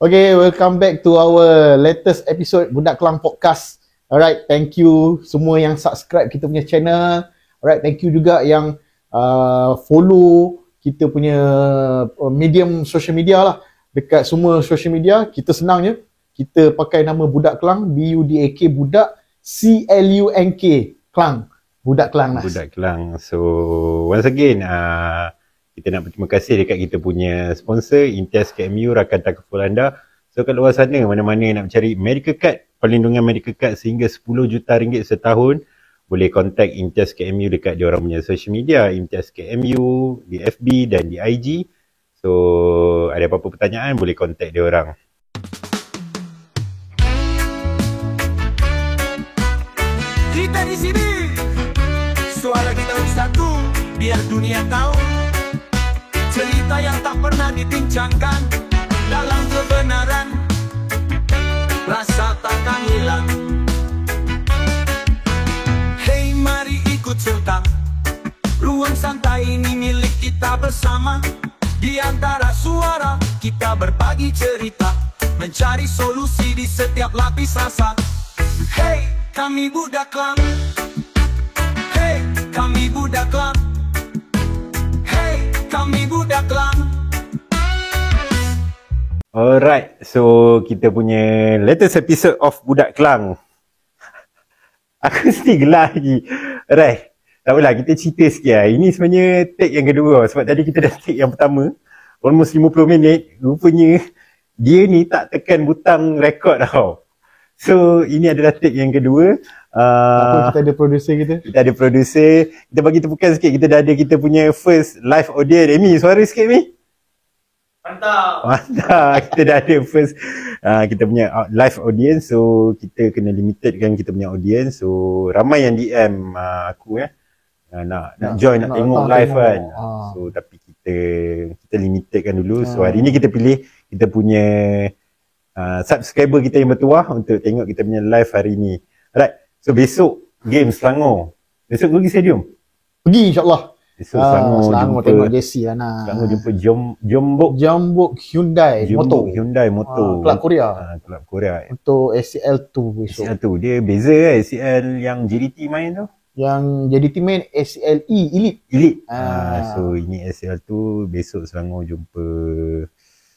Okay, welcome back to our latest episode Budak Kelang Podcast. Alright, thank you semua yang subscribe kita punya channel. Alright, thank you juga yang follow kita punya medium social media lah. Dekat semua social media, kita senang je. Kita pakai nama Budak Kelang, B-U-D-A-K, Budak, C-L-U-N-K, Kelang. Budak Kelang. Budak Kelang. So, once again, kita nak berterima kasih dekat kita punya sponsor, Imtiaz KMU, rakan takaful anda. So, kat luar sana, mana-mana nak mencari medical card, perlindungan medical card sehingga 10 juta ringgit setahun, boleh contact Imtiaz KMU dekat dia orang punya social media, Imtiaz KMU, di FB dan di IG. So, ada apa-apa pertanyaan, boleh contact dia orang. Kita di sini, suara kita satu, biar dunia tahu. Cerita yang tak pernah dibincangkan dalam kebenaran, rasa takkan hilang. Hey, mari ikut serta, ruang santai ini milik kita bersama. Di antara suara kita berbagi cerita, mencari solusi di setiap lapis rasa. Hey, kami Budak Kelang. Hey, kami Budak Kelang. Kami Budak Kelang. Alright, so kita punya latest episode of Budak Kelang. Aku mesti gelar lagi. Alright, tak apalah, kita cerita sikit lah. Ini sebenarnya take yang kedua. Sebab tadi kita dah take yang pertama, almost 50 minit. Rupanya dia ni tak tekan butang record tau. So, ini adalah take yang kedua. Kita ada producer kita. Kita ada producer. Kita bagi tepukan sikit. Kita dah ada kita punya first live audience. Amy, suara sikit Amy. Mantap. Kita dah ada first kita punya live audience. So kita kena limitedkan kita punya audience. So ramai yang DM aku nak join, nak tengok live kan. So tapi kita limitedkan dulu. So hari ni kita pilih kita punya subscriber kita yang bertuah untuk tengok kita punya live hari ni. Alright. So besok game Selangor. Besok pergi stadium? Pergi insyaAllah. Besok Selangor tengok JC lah nak. Selangor jumpa Jeonbuk Hyundai Motor. Hyundai Motor. Kelab Korea. Kelab Korea. Untuk ACL 2 besok. ACL 2 dia beza kan ACL yang JDT main tu? Yang JDT main ACL Elite. So ini ACL 2 besok Selangor jumpa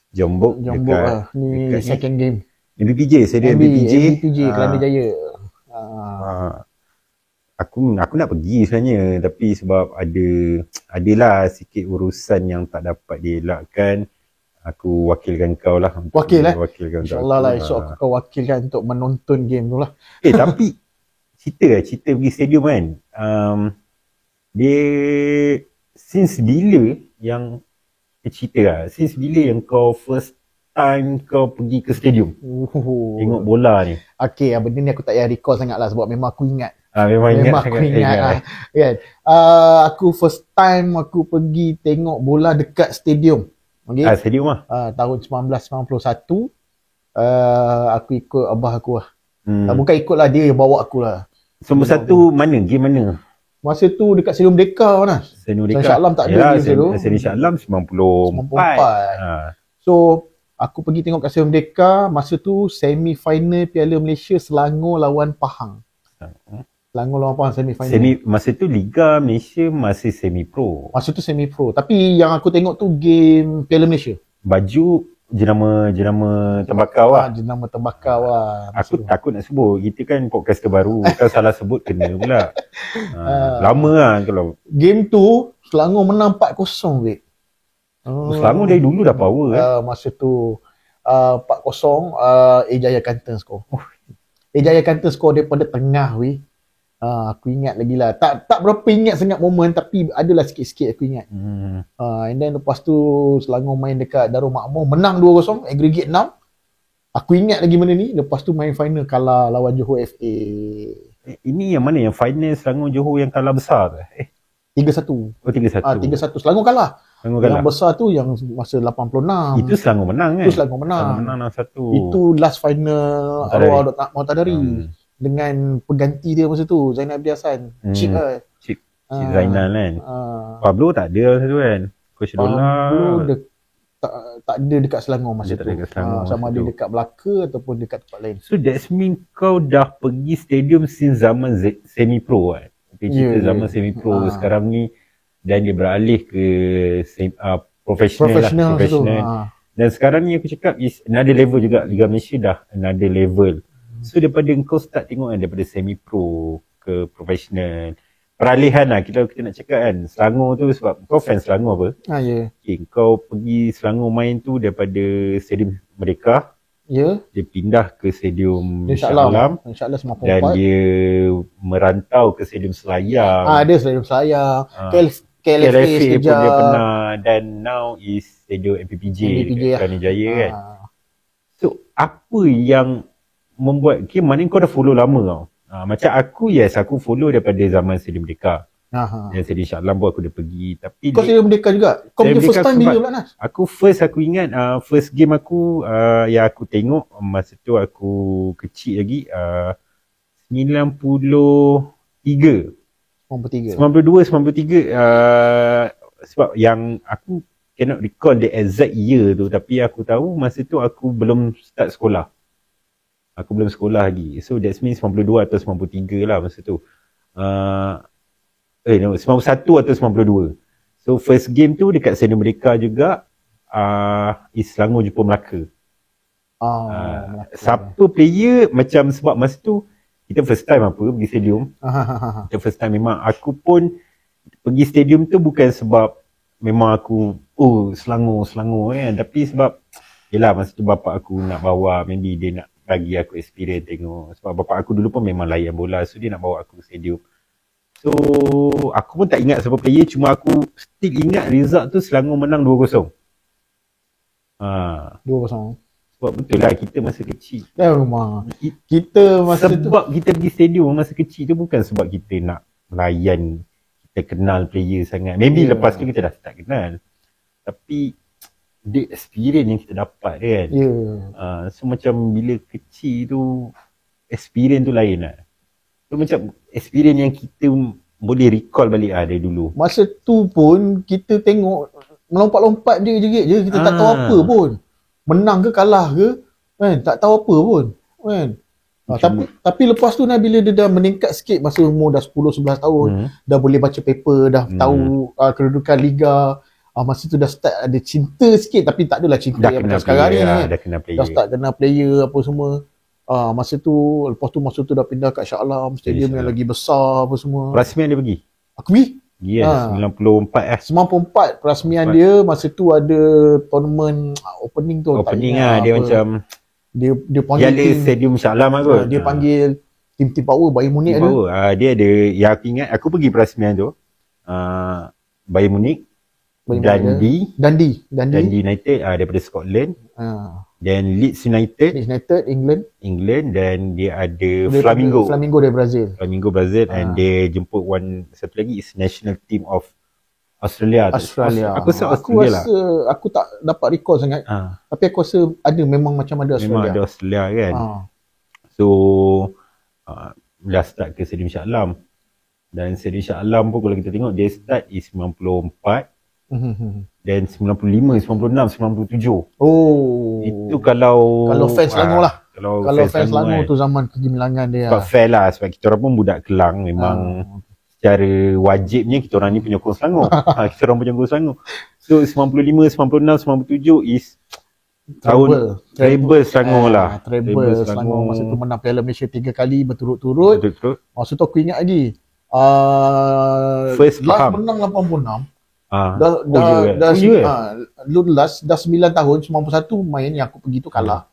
Jeonbuk dekat ni second game. MBPJ, stadium MBPJ Kelana Jaya. Aku nak pergi sebenarnya, tapi sebab adalah sikit urusan yang tak dapat dielakkan. Aku wakilkan kau lah. Wakilkan InsyaAllah lah esok aku wakilkan untuk menonton game tu lah. Tapi cerita pergi stadium kan, dia since bila yang kau first time kau pergi ke stadium tengok bola ni? Okay, benda ni aku tak payah recall sangat lah sebab memang aku ingat. Memang aku ingat lah. Kan? Aku first time aku pergi tengok bola dekat stadium. Okay? Stadium lah? Tahun 1991. Aku ikut abah aku lah. Bukan ikut lah, dia bawa aku lah. Nombor satu mana? Game mana? Masa tu dekat Stadium Merdeka mana? Stadium Merdeka. Shah Alam tak ada game tu. Stadium Shah Alam 94. So aku pergi tengok kat Stadium Merdeka. Masa tu semi final Piala Malaysia Selangor lawan Pahang. Selangor lawan Pahang semi final. Masa tu Liga Malaysia masih semi pro. Masa tu semi pro. Tapi yang aku tengok tu game Piala Malaysia. Baju jenama tembakau lah. Jenama tembakau lah. Aku takut nak sebut. Kita kan podcast terbaru. Kalau salah sebut kena pula. Lama lah kalau. Game tu Selangor menang 4-0 weh. Selangor dari dulu dah power kan. Masa tu 4-0 Ejaya Kantan skor. Ejaya Kantan skor daripada tengah weh. Aku ingat lagi lah. Tak berapa ingat sangat momen, tapi adalah sikit-sikit aku ingat. And then lepas tu Selangor main dekat Darul Makmur, menang 2-0, aggregate 6. Aku ingat lagi benda ni. Lepas tu main final kalah lawan Johor FA. Ini yang mana? Yang final Selangor Johor yang kalah besar tu? 3-1. Oh 3-1. 3-1. Selangor kalah. Yang besar tu yang masa 86. Itu Selangor menang kan? Itu Selangor menang. Selangor menang 6-1. Itu last final Arwah Muhtadari. Dengan pengganti dia masa tu, Zainal Abdi Hassan. Cik Zainal kan. Pablo tak ada masa tu kan. Coach Dola. Pablo tak ada dekat Selangor masa Dia tak tu. ada dekat Selangor Sama masa ada tu. dekat Melaka ataupun dekat tempat lain. So that's mean kau dah pergi stadium since zaman semi-pro kan? Kita cerita Ya, zaman ya. semi-pro Ah. sekarang ni, dan dia beralih ke professional Professional lah. masa tu. Professional. Dan sekarang ni aku cakap is another level juga. Liga Malaysia dah another level. So daripada kau start tengok kan, daripada semi-pro ke professional, peralihan lah kita nak cakap kan. Selangor tu sebab kau fan Selangor apa? Ya. Okay, kau pergi Selangor main tu daripada Stadium Merdeka, Ya. dia pindah ke Stadium Shah InsyaAllah. Alam InsyaAllah dan 94. dia merantau ke Stadium Selayang. Ada Stadium Selayang. KLFA KLFA pun dia sekejap. pernah, dan now is Stadium MPPJ MPPJ dekat lah. Kelana Jaya kan. Ah. So apa yang membuat, maknanya kau dah follow lama tau. Macam aku, yes, aku follow daripada zaman Stadium Merdeka. Aha. Dan Stadium Shah Alam pun aku dah pergi. Tapi Kau Stadium Merdeka juga? Kau punya Stadium first Merdeka time aku bila buat- pula Nas? Aku ingat first game aku yang aku tengok masa tu aku kecil lagi, 93 93. 92-93, sebab yang aku cannot recall the exact year tu, tapi aku tahu masa tu aku belum start sekolah. Aku belum sekolah lagi. So that means 92 atau 93 lah masa tu. No, 91 atau 92. So first game tu dekat Stadium Merdeka juga, is Selangor jumpa Melaka. Melaka. Siapa player macam, sebab masa tu kita first time pergi stadium. Ah. Kita first time memang aku pun pergi stadium tu bukan sebab memang aku Selangor kan, tapi sebab yelah masa tu bapak aku nak bawa, maybe dia nak bagi aku experience tengok, sebab bapak aku dulu pun memang layan bola, so dia nak bawa aku ke stadium. So aku pun tak ingat siapa player, cuma aku still ingat result tu Selangor menang 2-0. 2-0. Sebab betul lah kita masa kecil. Memang. Kita masa tu. Sebab kita pergi stadium masa kecil tu bukan sebab kita nak layan, kita kenal player sangat. Maybe lepas tu kita dah start kenal. Tapi the experience yang kita dapat kan. Ya. So macam bila kecil tu, experience tu lain lah. So macam experience yang kita boleh recall balik dari dulu. Masa tu pun kita tengok melompat-lompat je kita tak tahu apa pun. Menang ke kalah ke kan, tak tahu apa pun kan. Tapi lepas tu bila dia dah meningkat sikit, masa umur dah 10-11 tahun, dah boleh baca paper, dah tahu kedudukan liga, masa tu dah start ada cinta sikit, tapi tak adalah cinta Dah yang kenal macam sekarang ni player lah, kan. dah kenal player. Dah start kenal player apa semua. Masa tu, lepas tu masa tu dah pindah kat Shah Alam, stadium yang lagi besar apa semua. Perasmian dia pergi? Aku pergi. Yes, 94 94 perasmian dia, masa tu ada tournament opening tu. tak opening ingat lah, dia apa. macam dia panggil Piala Stadium Shah Alam lah kot. dia panggil tim-tim power Bayern Munich ada. Power. Dia ada, yang aku ingat, aku pergi perasmian tu, Bayern Munich, Dundee United daripada Scotland, dan Leeds United England, dan dia ada Flamingo dari Brazil. and dia jemput satu lagi is national team of Australia. Aku rasa Australia lah. Aku tak dapat recall sangat. Tapi aku rasa ada, memang macam ada Australia. Memang ada Australia kan. So dah start ke Stadium Shah Alam. Dan Stadium Shah Alam pun kalau kita tengok, dia start is 94. Dan 95, 96, 97. Itu kalau fans Selangor lah. Kalau fans Selangor kan, tu zaman kegemilangan dia. sebab fair lah, sebab kita orang pun budak Kelang, memang secara wajibnya kita orang ni penyokong Selangor. Kita orang penyokong Selangor. So 95, 96, 97 is tahun treble Selangor lah. Treble Selangor masa tu menang Piala Malaysia 3 kali berturut-turut. Betul. Masa tu aku ingat lagi. First last faham. menang 86. Last 9 tahun 91 main yang aku pergi tu kalah.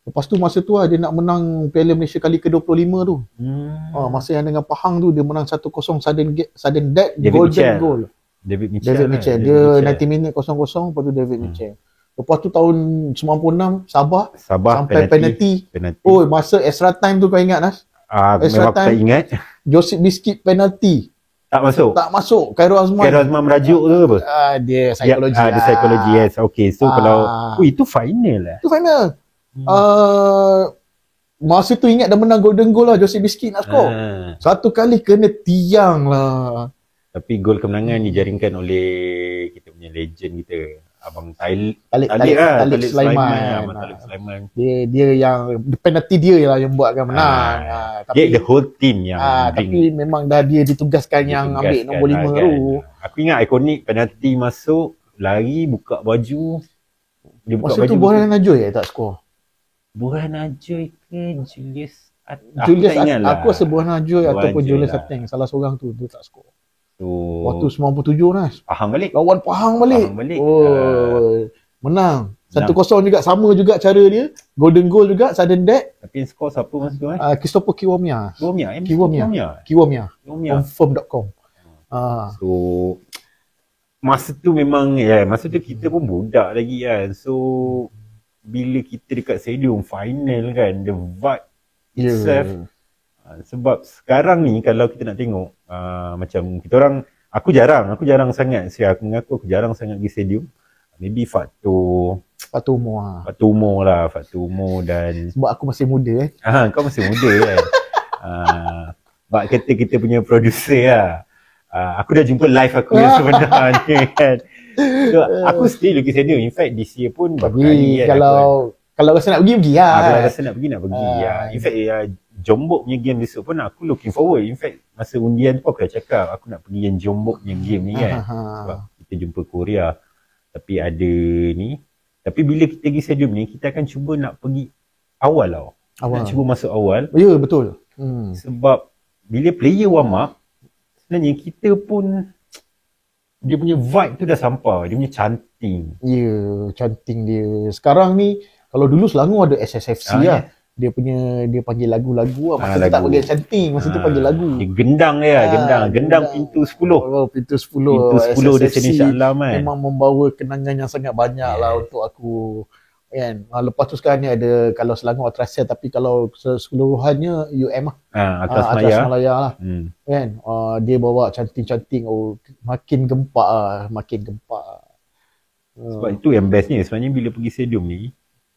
Lepas tu masa tu dia nak menang Piala Malaysia kali ke-25 tu. Masa yang dengan Pahang tu dia menang 1-0 sudden death golden goal. David Mitchell. Dia 90 minit 0-0, lepas tu David Mitchell. Lepas tu tahun 96 Sabah sampai penalty. Masa extra time tu kau ingat Nas? Memang aku tak ingat. Joseph Biscuit penalty. Tak masuk. Khairul Azman merajuk ke apa? Dia psikologi Dia psikologi, yes. Okay, so kalau itu final lah. Itu final. Masa tu ingat dah menang golden goal lah Joseph Biscuit nak skor. Satu kali kena tiang lah. Tapi gol kemenangan dijaringkan oleh kita punya legend kita, Abang Talik Talik Sulaiman. Abang Talik Sulaiman. Dia yang penalty dia lah yang buatkan menang. Dia the whole team yang tapi memang dah dia ditugaskan yang ambil nombor 5 kan. tu. Aku ingat ikonik penalty masuk, lari buka baju. Dia buka Masa baju. tu Borhan Ajoy tak skor? Borhan Ajoy ke Julius Julius tak ingat lah. Aku rasa Borhan Ajoy ataupun Ajoy Julius lah. Ateng, salah seorang tu dia tak skor. So, Waktu 97 Nas. Pahang balik. Lawan Pahang balik. Pahang balik. Menang. 1-0 juga, sama juga cara dia. Golden goal juga, sudden death. Tapi yang skor siapa masa tu Christopher Kiwomia. Kiwomia. Confirm.com. So masa tu memang masa tu kita pun budak lagi kan. So bila kita dekat stadium final kan, the vibe itself. Sebab sekarang ni kalau kita nak tengok macam kita orang, aku jarang sangat, saya aku mengaku aku jarang sangat pergi stadium. Maybe faktor umur dan sebab aku masih muda kau masih muda kan. Sebab kata kita punya producer lah. Aku dah jumpa live aku yang sebenarnya kan. So, aku still pergi stadium. In fact this year pun tapi kalau rasa nak pergi lah. Kalau rasa nak pergi In fact Jombok punya game besok pun aku looking forward. In fact masa undian tu aku dah cakap aku nak pergi yang Jombok punya game ni kan. Sebab kita jumpa Korea. Tapi ada ni. Tapi bila kita pergi stadium ni, kita akan cuba nak pergi awal tau. Nak cuba masuk awal. Ya, betul. Sebab bila player warm up, sebenarnya kita pun dia punya vibe tu dah sampai. Dia punya canting. Ya, canting dia. Sekarang ni, kalau dulu Selangor ada SSFC lah. Dia panggil lagu-lagu lah. Masa tu tak panggil canting. Masa tu panggil lagu. Dia gendang dia. Gendang pintu 10. Pintu 10. Pintu 10 dia sini Shah Alam kan. Memang membawa kenangan yang sangat banyak lah untuk aku. Kan? Lepas tu sekarang ni ada, kalau Selangor Atrasia, tapi kalau keseluruhannya UM lah. Atras Malaya lah. Kan? Dia bawa canting-canting. Makin gempak lah. Sebab itu yang bestnya. Sebenarnya bila pergi stadium ni,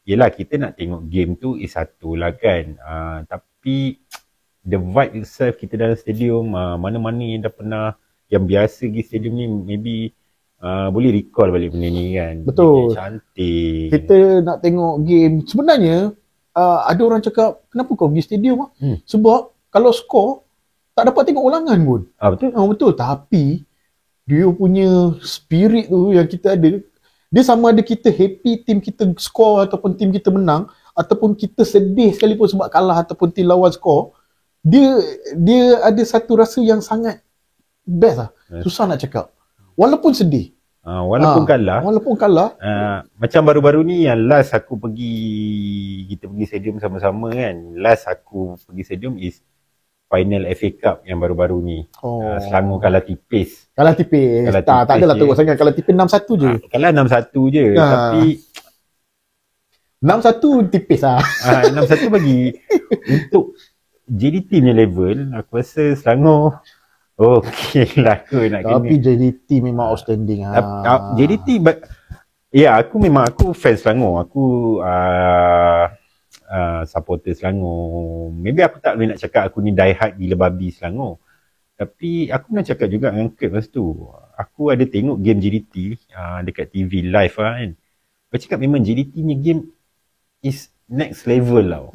yelah kita nak tengok game tu satu lah kan. Tapi the vibe itself kita dalam stadium, mana-mana yang dah pernah, yang biasa pergi stadium ni maybe boleh recall balik benda ni kan. Betul. Dia cantik. Kita nak tengok game. Sebenarnya ada orang cakap kenapa kau pergi stadium lah? Sebab kalau skor tak dapat tengok ulangan pun. Betul. Betul. Tapi dia punya spirit tu yang kita ada, dia sama ada kita happy tim kita skor ataupun tim kita menang, ataupun kita sedih sekalipun sebab kalah ataupun tim lawan skor, dia ada satu rasa yang sangat best lah. Susah nak cakap. Walaupun sedih. Walaupun kalah. Macam baru-baru ni yang last aku kita pergi stadium sama-sama kan. Last aku pergi stadium is final FA Cup yang baru-baru ni. Selangor kalah tipis. Tak adalah teruk sangat. Kalah tipis 6-1 je. Kalah 6-1 je. Tapi 6-1 tipis lah. 6-1 bagi untuk JDT punya level, aku rasa Selangor okey lah aku nak kena. Tapi JDT memang outstanding. JDT aku fans Selangor. Aku supporter Selangor. Maybe aku tak boleh nak cakap aku ni die hard gila babi Selangor. Tapi aku nak cakap juga dengan Kurt masa tu. Aku ada tengok game JDT dekat TV live lah kan. Aku cakap memang JDT ni game is next level tau.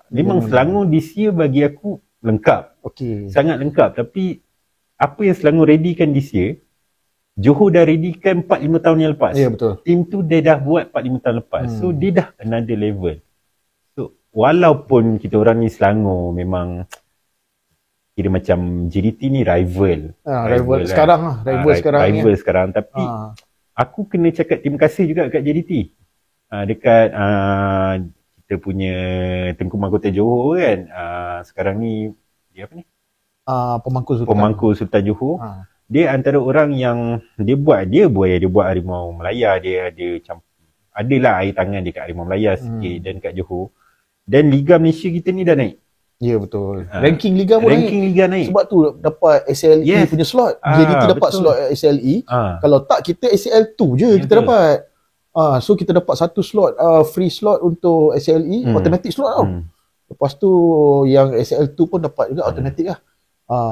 Memang Selangor this year bagi aku lengkap. Sangat lengkap. Tapi apa yang Selangor readykan this year, Johor dah readykan 4-5 tahun yang lepas. Betul. Tim tu dia dah buat 4-5 tahun lepas. So dia dah another level. Walaupun kita orang ni Selangor memang kira macam JDT ni rival. Rival sekarang lah. Rival sekarang. Tapi aku kena cakap terima kasih juga kat JDT. Dekat kita punya Tengku Mahkota Johor kan. Sekarang ni dia apa ni? Pemangku Sultan Johor. Dia antara orang yang dia buat Harimau Melaya. Dia ada adalah air tangan dekat Harimau Melaya sikit dan kat Johor. Dan Liga Malaysia kita ni dah naik. Ya betul. Ranking Liga pun naik. Sebab tu dapat SLE punya slot. JDT dapat slot SLE. Kalau tak kita SL2 je kita dapat. So kita dapat satu slot free slot untuk SLE, automatic slot tau. Lepas tu yang SL2 pun dapat juga automatic lah.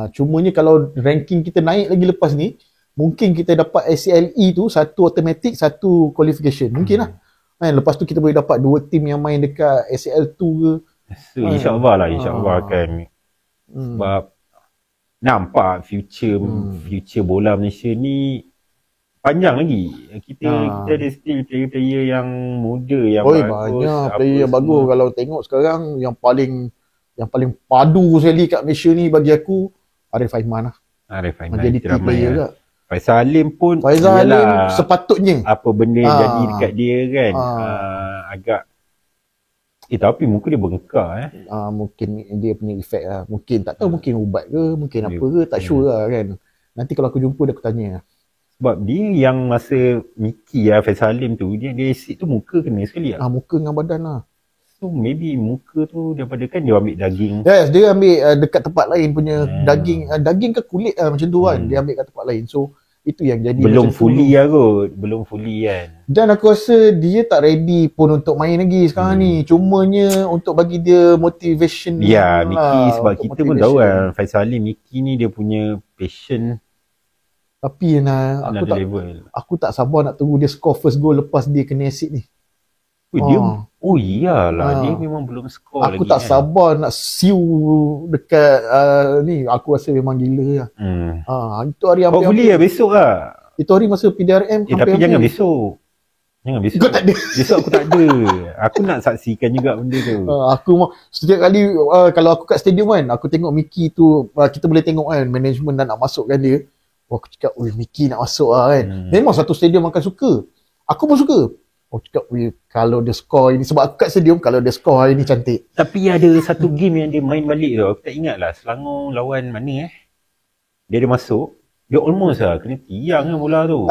Cumanya kalau ranking kita naik lagi lepas ni, mungkin kita dapat SCLE tu, satu automatic, satu qualification. Mungkin lah. Lepas tu kita boleh dapat 2 team yang main dekat SCL2 ke. So insyaAllah lah, insyaAllah kan. Sebab nampak future bola Malaysia ni panjang lagi. Kita ada still player-player yang muda yang bagus. Banyak player yang bagus. Kalau tengok sekarang yang paling padu sekali kat Malaysia ni bagi aku Arif Aiman lah. Arif Aiman jadi team player juga. Faisal Halim pun sepatutnya apa benda jadi dekat dia kan. Agak tapi muka dia bengkak mungkin dia punya efek lah. Mungkin tak tahu, mungkin ubat ke, mungkin apa ke, tak sure lah kan. Nanti kalau aku jumpa dia aku tanya. Sebab dia yang masa Mickey Faisal Halim tu, dia asyik tu muka kena sekali lah. Muka dengan badan lah. So maybe muka tu daripada kan dia ambil daging. Yes, dia ambil dekat tempat lain punya daging ke kulit macam tu kan. Dia ambil kat tempat lain. So itu yang jadi belum fully lah kot. Belum fully kan. Dan aku rasa dia tak ready pun untuk main lagi sekarang ni. Cumanya untuk bagi dia motivation. Ya, Mickey sebab kita pun tahu kan Faisal Halim, Mickey ni dia punya passion. Tapi aku tak sabar nak tunggu dia score first goal lepas dia kena acid ni. Iyalah dia memang belum score lagi. Aku tak sabar nak siu dekat ni. Aku rasa memang gila lah. Itu hari hopefully lah besok lah. Itu hari masa PDRM tapi jangan besok. Kau tak ada. Besok aku tak ada. Aku nak saksikan juga benda tu. Aku setiap kali kalau aku kat stadium kan, aku tengok Mickey tu, kita boleh tengok kan management dah nak masukkan dia. Aku cakap, Mickey nak masuk lah kan. Memang satu stadium akan suka. Aku pun suka. Aku cakap, kalau dia score ini, sebab aku kat stadium, kalau dia score hari ni cantik. Tapi ada satu game yang dia main balik tu, aku tak ingat lah. Selangor lawan mana dia ada masuk, dia almost lah kena tiang kan bola tu.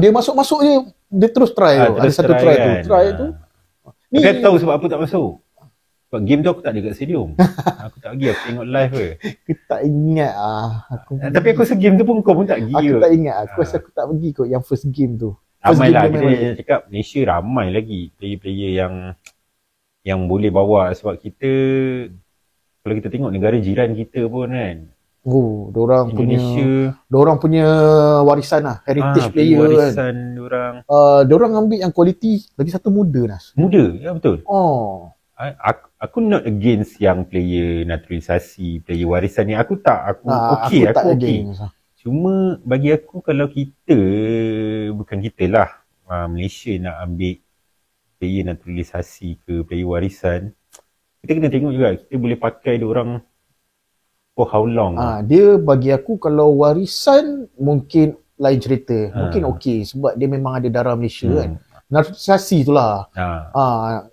Dia masuk-masuk je, dia terus try tu. Ada satu try kan. Try tu. Ni aku tahu sebab apa tak masuk. Sebab game tu aku tak ada kat stadium. Aku tak pergi, aku tengok live ke. Aku tak ingat tapi aku rasa game tu pun kau pun tak pergi. Aku tak ingat. Aku rasa aku tak pergi kot yang first game tu. Ramai lah, kita cakap Malaysia ramai lagi player-player yang boleh bawa. Sebab kita, kalau kita tengok negara jiran kita pun kan, diorang punya warisan lah, heritage player warisan kan. Diorang ambil yang kualiti, lagi satu muda Nas. Muda, ya betul. Aku not against yang player naturalisasi, player warisan ni. Aku okey. Cuma bagi aku kalau bukan kita lah, Malaysia nak ambil player naturalisasi ke player warisan, kita kena tengok juga kita boleh pakai diorang for how long. Dia bagi aku kalau warisan mungkin lain cerita. Mungkin okey sebab dia memang ada darah Malaysia kan. Naturalisasi tu lah.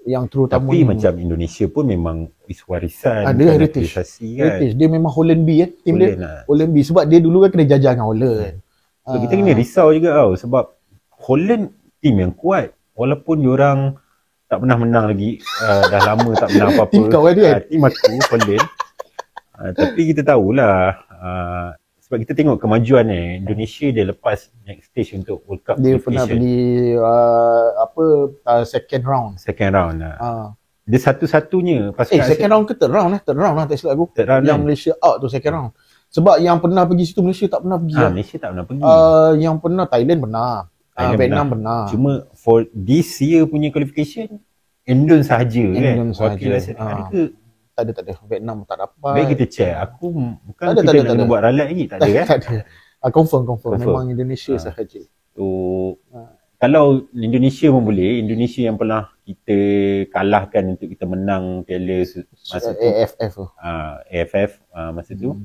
Yang terutama tapi macam Indonesia pun memang is warisan. Ada heritage kan. Dia memang Holland B kan. Tim dia Holland B. Sebab dia dulu kan kena jajah dengan Holland. So kita kena risau juga tau. Sebab Holland tim yang kuat. Walaupun diorang tak pernah menang lagi. Dah lama tak menang apa-apa. Tim kau kan? Tim aku Holland. Tapi kita tahulah. Sebab kita tengok kemajuan Indonesia dia lepas next stage untuk World Cup. Dia pernah pergi second round. Dia satu-satunya. Second round ke third round Third round lah tak silap aku. Yang Malaysia out tu second round. Sebab yang pernah pergi situ Malaysia tak pernah pergi. Malaysia tak pernah pergi. Yang pernah Thailand pernah. Vietnam pernah. Cuma for this year punya qualification, Indon sahaja kan. Wakil ke? Tak ada. Vietnam tak dapat. Baik kita check. Aku bukan kita nak buat ralat lagi. Tak ada kan? Tak ada. Confirm. Memang Indonesia sahaja. So, kalau Indonesia pun boleh. Indonesia yang pernah kita kalahkan untuk kita menang piala masa tu. AFF masa tu.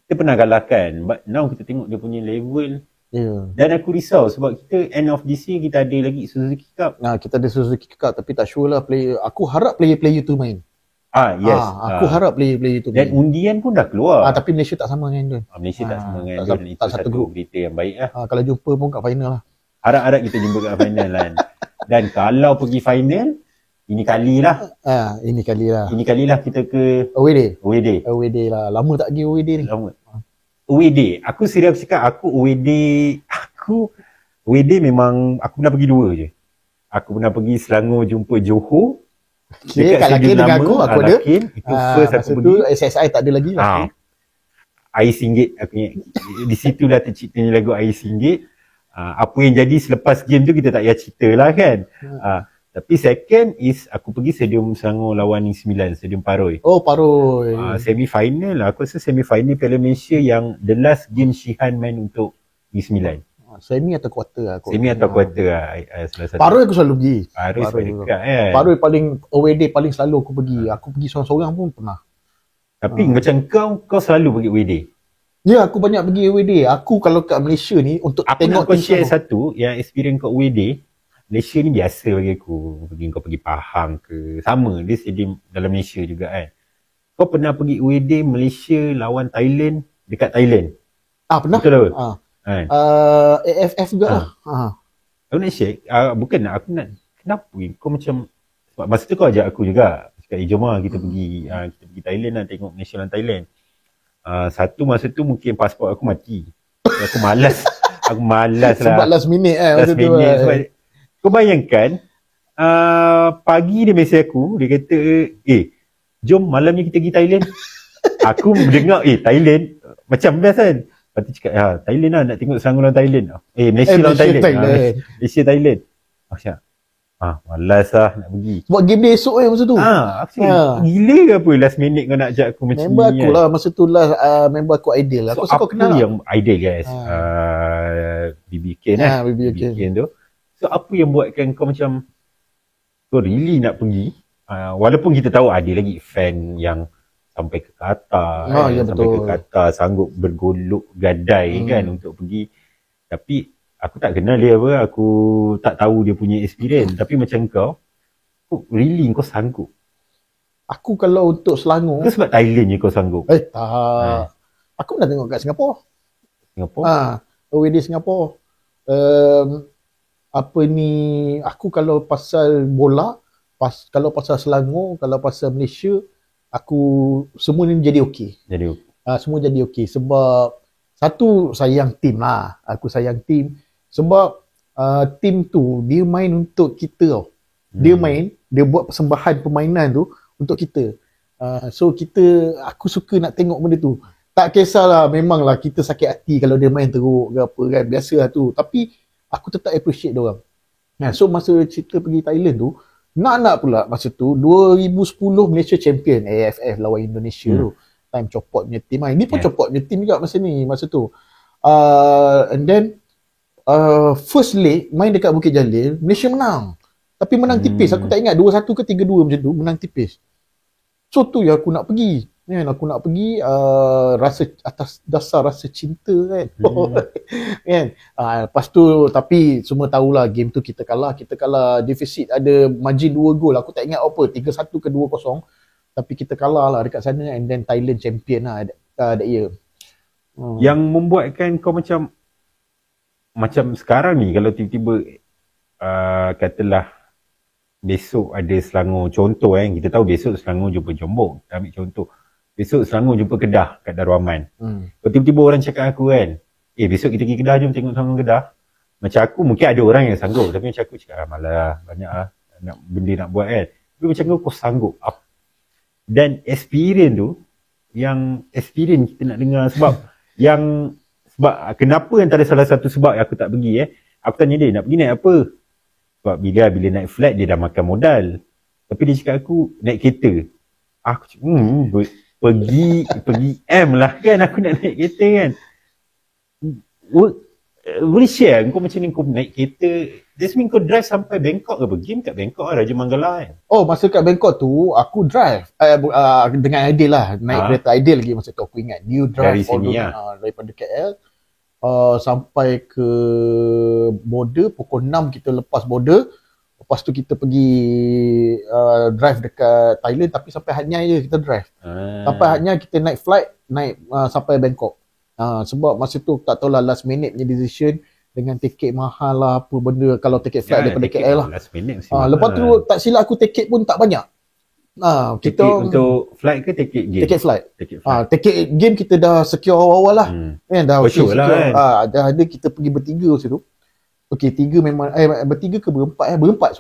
Kita pernah kalahkan. But now kita tengok dia punya level. Dan aku risau sebab kita end of this year kita ada lagi Suzuki Cup. Kita ada Suzuki Cup tapi tak sure lah player. Aku harap player-player tu main. Yes. Aku harap player-player tu dan undian pun dah keluar. Tapi Malaysia tak sama dengan Indon. Malaysia tak sama dengan Indon. Itu satu grup berita yang baik lah. Kalau jumpa pun kat final lah. Harap-harap kita jumpa kat final kan. Dan kalau pergi final, ini kali lah. Ini kali lah kita ke away day lah. Lama tak pergi away day ni. Away day. Aku serius cakap, away day memang aku pernah pergi 2 je. Aku pernah pergi Selangor jumpa Johor. Kat Lakin dengan aku ada. Itu first aku pergi. SSI tak ada lagi. Air Singgit. Aku ingat di situlah terciptanya lagu Air Singgit. Apa yang jadi selepas game tu kita tak payah cerita lah kan. Tapi second is aku pergi Stadium Selangor lawan Negeri Sembilan, Stadium Paroi. Oh, Paroi. Semi-final lah. Aku rasa semi-final Piala Malaysia yang the last game Shihan main untuk Negeri Sembilan. Semi atau quarter lah. Semi atau quarter lah. Salah satu. Paroi aku selalu pergi. Paroi sebab dekat kan. Paroi paling away day paling selalu aku pergi. Aku pergi seorang-seorang pun pernah. Tapi macam kau selalu pergi away day. Ya, aku banyak pergi away day. Aku kalau kat Malaysia ni untuk Apa tengok nak kau share satu yang experience kau away day. Malaysia ni biasa bagi aku. Kau pergi Pahang ke. Sama, dia stadium dalam Malaysia juga kan. Kau pernah pergi away day Malaysia lawan Thailand dekat Thailand? Pernah. Betul tak? Kan? AFF juga lah. Aku nak share, bukan nak, aku nak, kenapa kau macam, sebab masa tu kau ajak aku juga. Cakap, jom lah kita pergi Thailand lah, tengok Malaysia lawan Thailand. Masa tu mungkin pasport aku mati. Aku malas. Lah. Sebab last minute last minute. Sebab, kau bayangkan, pagi dia mesej aku, dia kata, jom malam ni kita pergi Thailand. Aku mendengar, Thailand, macam best kan. Lepas tu cakap, Thailand lah, nak tengok Selangor lawan Thailand. Malaysia lawan Thailand. Malaysia Thailand. Aku cakap, malas lah nak pergi. Sebab game dia esok masa tu. Aku cakap, gila ke apa last minute kau nak ajak aku macam member ni. Member aku lah, masa tu lah member aku Ideal. Aku so, kau kenal apa yang Ideal guys? BB Ken BB Ken tu. So apa yang buatkan kau macam, kau really nak pergi? Walaupun kita tahu ada lagi fan yang sampai ke Qatar, sampai ke Qatar sanggup bergolok gadai kan untuk pergi. Tapi aku tak kenal dia apa, aku tak tahu dia punya experience. Tapi macam kau really kau sanggup? Aku kalau untuk Selangor, ke sebab Thailand je kau sanggup? Tak. Aku pernah tengok kat Singapura. Away day Singapura. Aku kalau pasal bola, kalau pasal Selangor, kalau pasal Malaysia, aku semua ni jadi okey. Semua jadi okey sebab satu sayang tim lah. Aku sayang tim sebab tim tu dia main untuk kita tau. Dia buat persembahan permainan tu untuk kita. So aku suka nak tengok benda tu. Tak kisahlah, memanglah kita sakit hati kalau dia main teruk ke apa kan, biasalah tu. Tapi aku tetap appreciate dia orang. So masa cerita pergi Thailand tu, nak pula masa tu 2010 Malaysia champion AFF lawan Indonesia tu. Time copot punya team. Ini pun copot punya team juga masa tu. And then first leg main dekat Bukit Jalil, Malaysia menang. Tapi menang tipis. Aku tak ingat 2-1 ke 3-2 macam tu, menang tipis. So tu yang aku nak pergi. Aku nak pergi rasa atas dasar rasa cinta kan. Kan? Lepas tu tapi semua tahulah game tu kita kalah defisit ada margin 2 gol. Aku tak ingat apa 3-1 ke 2-0. Tapi kita kalah lah dekat sana and then Thailand champion lah that year. Yang membuatkan kau macam sekarang ni kalau tiba-tiba katalah besok ada Selangor, contoh kita tahu besok Selangor jumpa Jombang, kita ambil contoh. Besok Selangor jumpa Kedah kat Darul Aman. Kalau tiba-tiba orang cakap aku kan, besok kita pergi Kedah, jom tengok Selangor Kedah. Macam aku mungkin ada orang yang sanggup, tapi macam aku cakap malah banyak nak benda nak buat kan. Tapi macam kau sanggup. Dan experience tu, yang experience kita nak dengar sebab kenapa antara salah satu sebab aku tak pergi aku tanya dia nak pergi naik apa? Sebab bila naik flight dia dah makan modal. Tapi dia cakap aku naik kereta. Aku cakap pergi M lah kan, aku nak naik kereta kan. Boleh share kau macam ni kau naik kereta, this mean kau drive sampai Bangkok ke apa? Game kat Bangkok Raja Manggala kan? Masa kat Bangkok tu aku drive dengan Ideal lah, naik kereta Ideal lagi masa tu aku ingat. New drive dari sini daripada KL sampai ke border pukul 6 kita lepas border. Lepas tu kita pergi drive dekat Thailand tapi sampai Hat Yai je kita drive. Sampai Hat Yai kita naik flight sampai Bangkok. Sebab masa tu tak tahulah last minute punya decision dengan tiket mahal lah apa benda kalau tiket flight daripada KL lah. Last minute lepas tu tak silap aku tiket pun tak banyak. Tiket untuk flight ke tiket game? Tiket flight. Tiket game kita dah secure awal-awal lah. Dah secure lah kan. Ada kita pergi bertiga masa tu. Okey, bertiga ke berempat? Berempat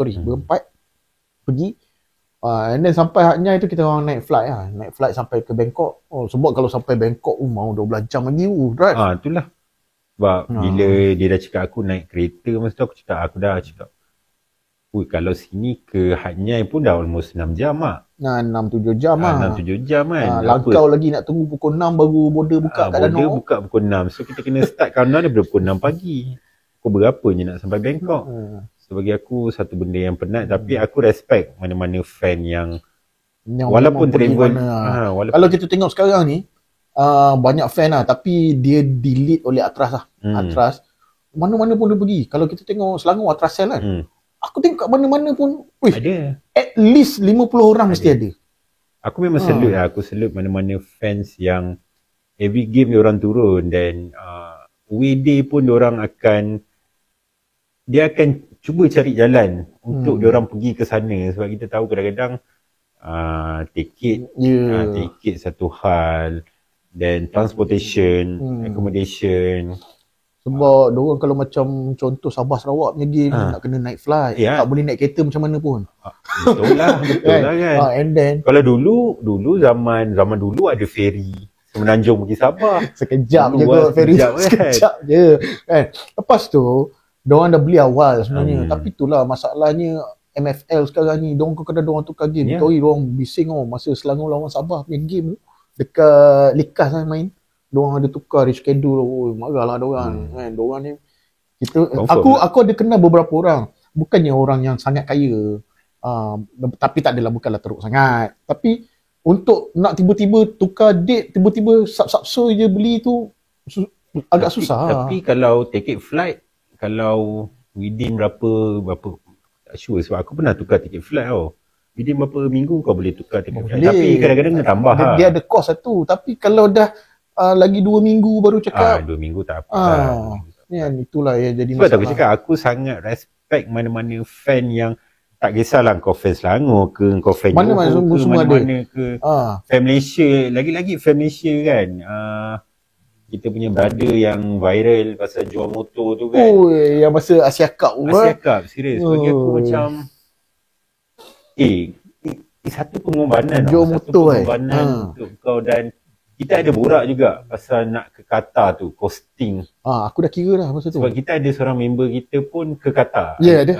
pergi. And then sampai haknya itu kita orang naik flight lah. Naik flight sampai ke Bangkok. Oh, sebab kalau sampai Bangkok mau 12 jam lagi drive. Itulah. Sebab bila dia dah cakap aku naik kereta masa tu, aku dah cakap, kalau sini ke Hanyai pun dah almost 6 jam lah. 6-7 jam lah. 6-7 jam kan. Langkau lagi nak tunggu pukul 6 baru border buka kat Danau. Border buka pukul 6. So kita kena start countdown daripada pukul 6 pagi. Pukul berapa je nak sampai Bangkok. So bagi aku satu benda yang penat. Tapi aku respect mana-mana fan yang walaupun travel. Kalau kita tengok sekarang ni, banyak fan lah. Tapi dia delete oleh Atras lah. Atras. Mana-mana pun dia pergi. Kalau kita tengok Selangor Atras Sel kan. Aku tengok kat mana-mana pun. Ada. At least 50 orang mesti ada. Aku memang salute lah. Aku salute mana-mana fans yang every game diorang turun. Dan away day pun diorang akan cuba cari jalan untuk diorang pergi ke sana. Sebab kita tahu kadang-kadang tiket satu hal, dan transportation, accommodation. Sebab diorang kalau macam contoh Sabah Sarawak punya game nak kena naik flight, tak boleh naik kereta macam mana pun. Betul lah kan. And then kalau dulu zaman dulu ada ferry Semenanjung pergi Sabah. Sekejap je kot ferry, sekejap je kan. Lepas tu diorang dah beli awal sebenarnya. Tapi itulah masalahnya MFL sekarang ni. Diorang tukar game. Kau diorang bising masa Selangor lawan Sabah punya game tu dekat Likas lah main. Diorang ada tukar reschedule. Marahlah diorang. Kan diorang ni aku ada kenal beberapa orang. Bukannya orang yang sangat kaya. Tapi tak adalah, bukanlah teruk sangat. Tapi untuk nak tiba-tiba tukar date, tiba-tiba sub-subso je beli tu agak susah. Tapi kalau tiket flight, kalau within berapa tak sure, sebab aku pernah tukar tiket flight tau. Within berapa minggu kau boleh tukar tiket flight. Tapi kadang-kadang kena tambah dia ada cost satu. Tapi kalau dah lagi 2 minggu baru cakap 2 minggu tak apa. Itulah yang jadi sebab masalah. aku cakap aku sangat respect mana-mana fan yang tak kisahlah kau fan Selangor ke, kau fan mana-mana semua mana-mana ke, fan Malaysia, lagi-lagi fan Malaysia kan. Kita punya brother yang viral pasal jual motor tu kan. Yang masa Asia Cup tu. Asia Cup, serius. Bagi aku macam satu pengorbanan. Jual motor untuk kau. Dan kita ada borak juga pasal nak ke Qatar tu, costing. Aku dah kira dah masa tu. Sebab kita ada seorang member kita pun ke Qatar. Ya, ada.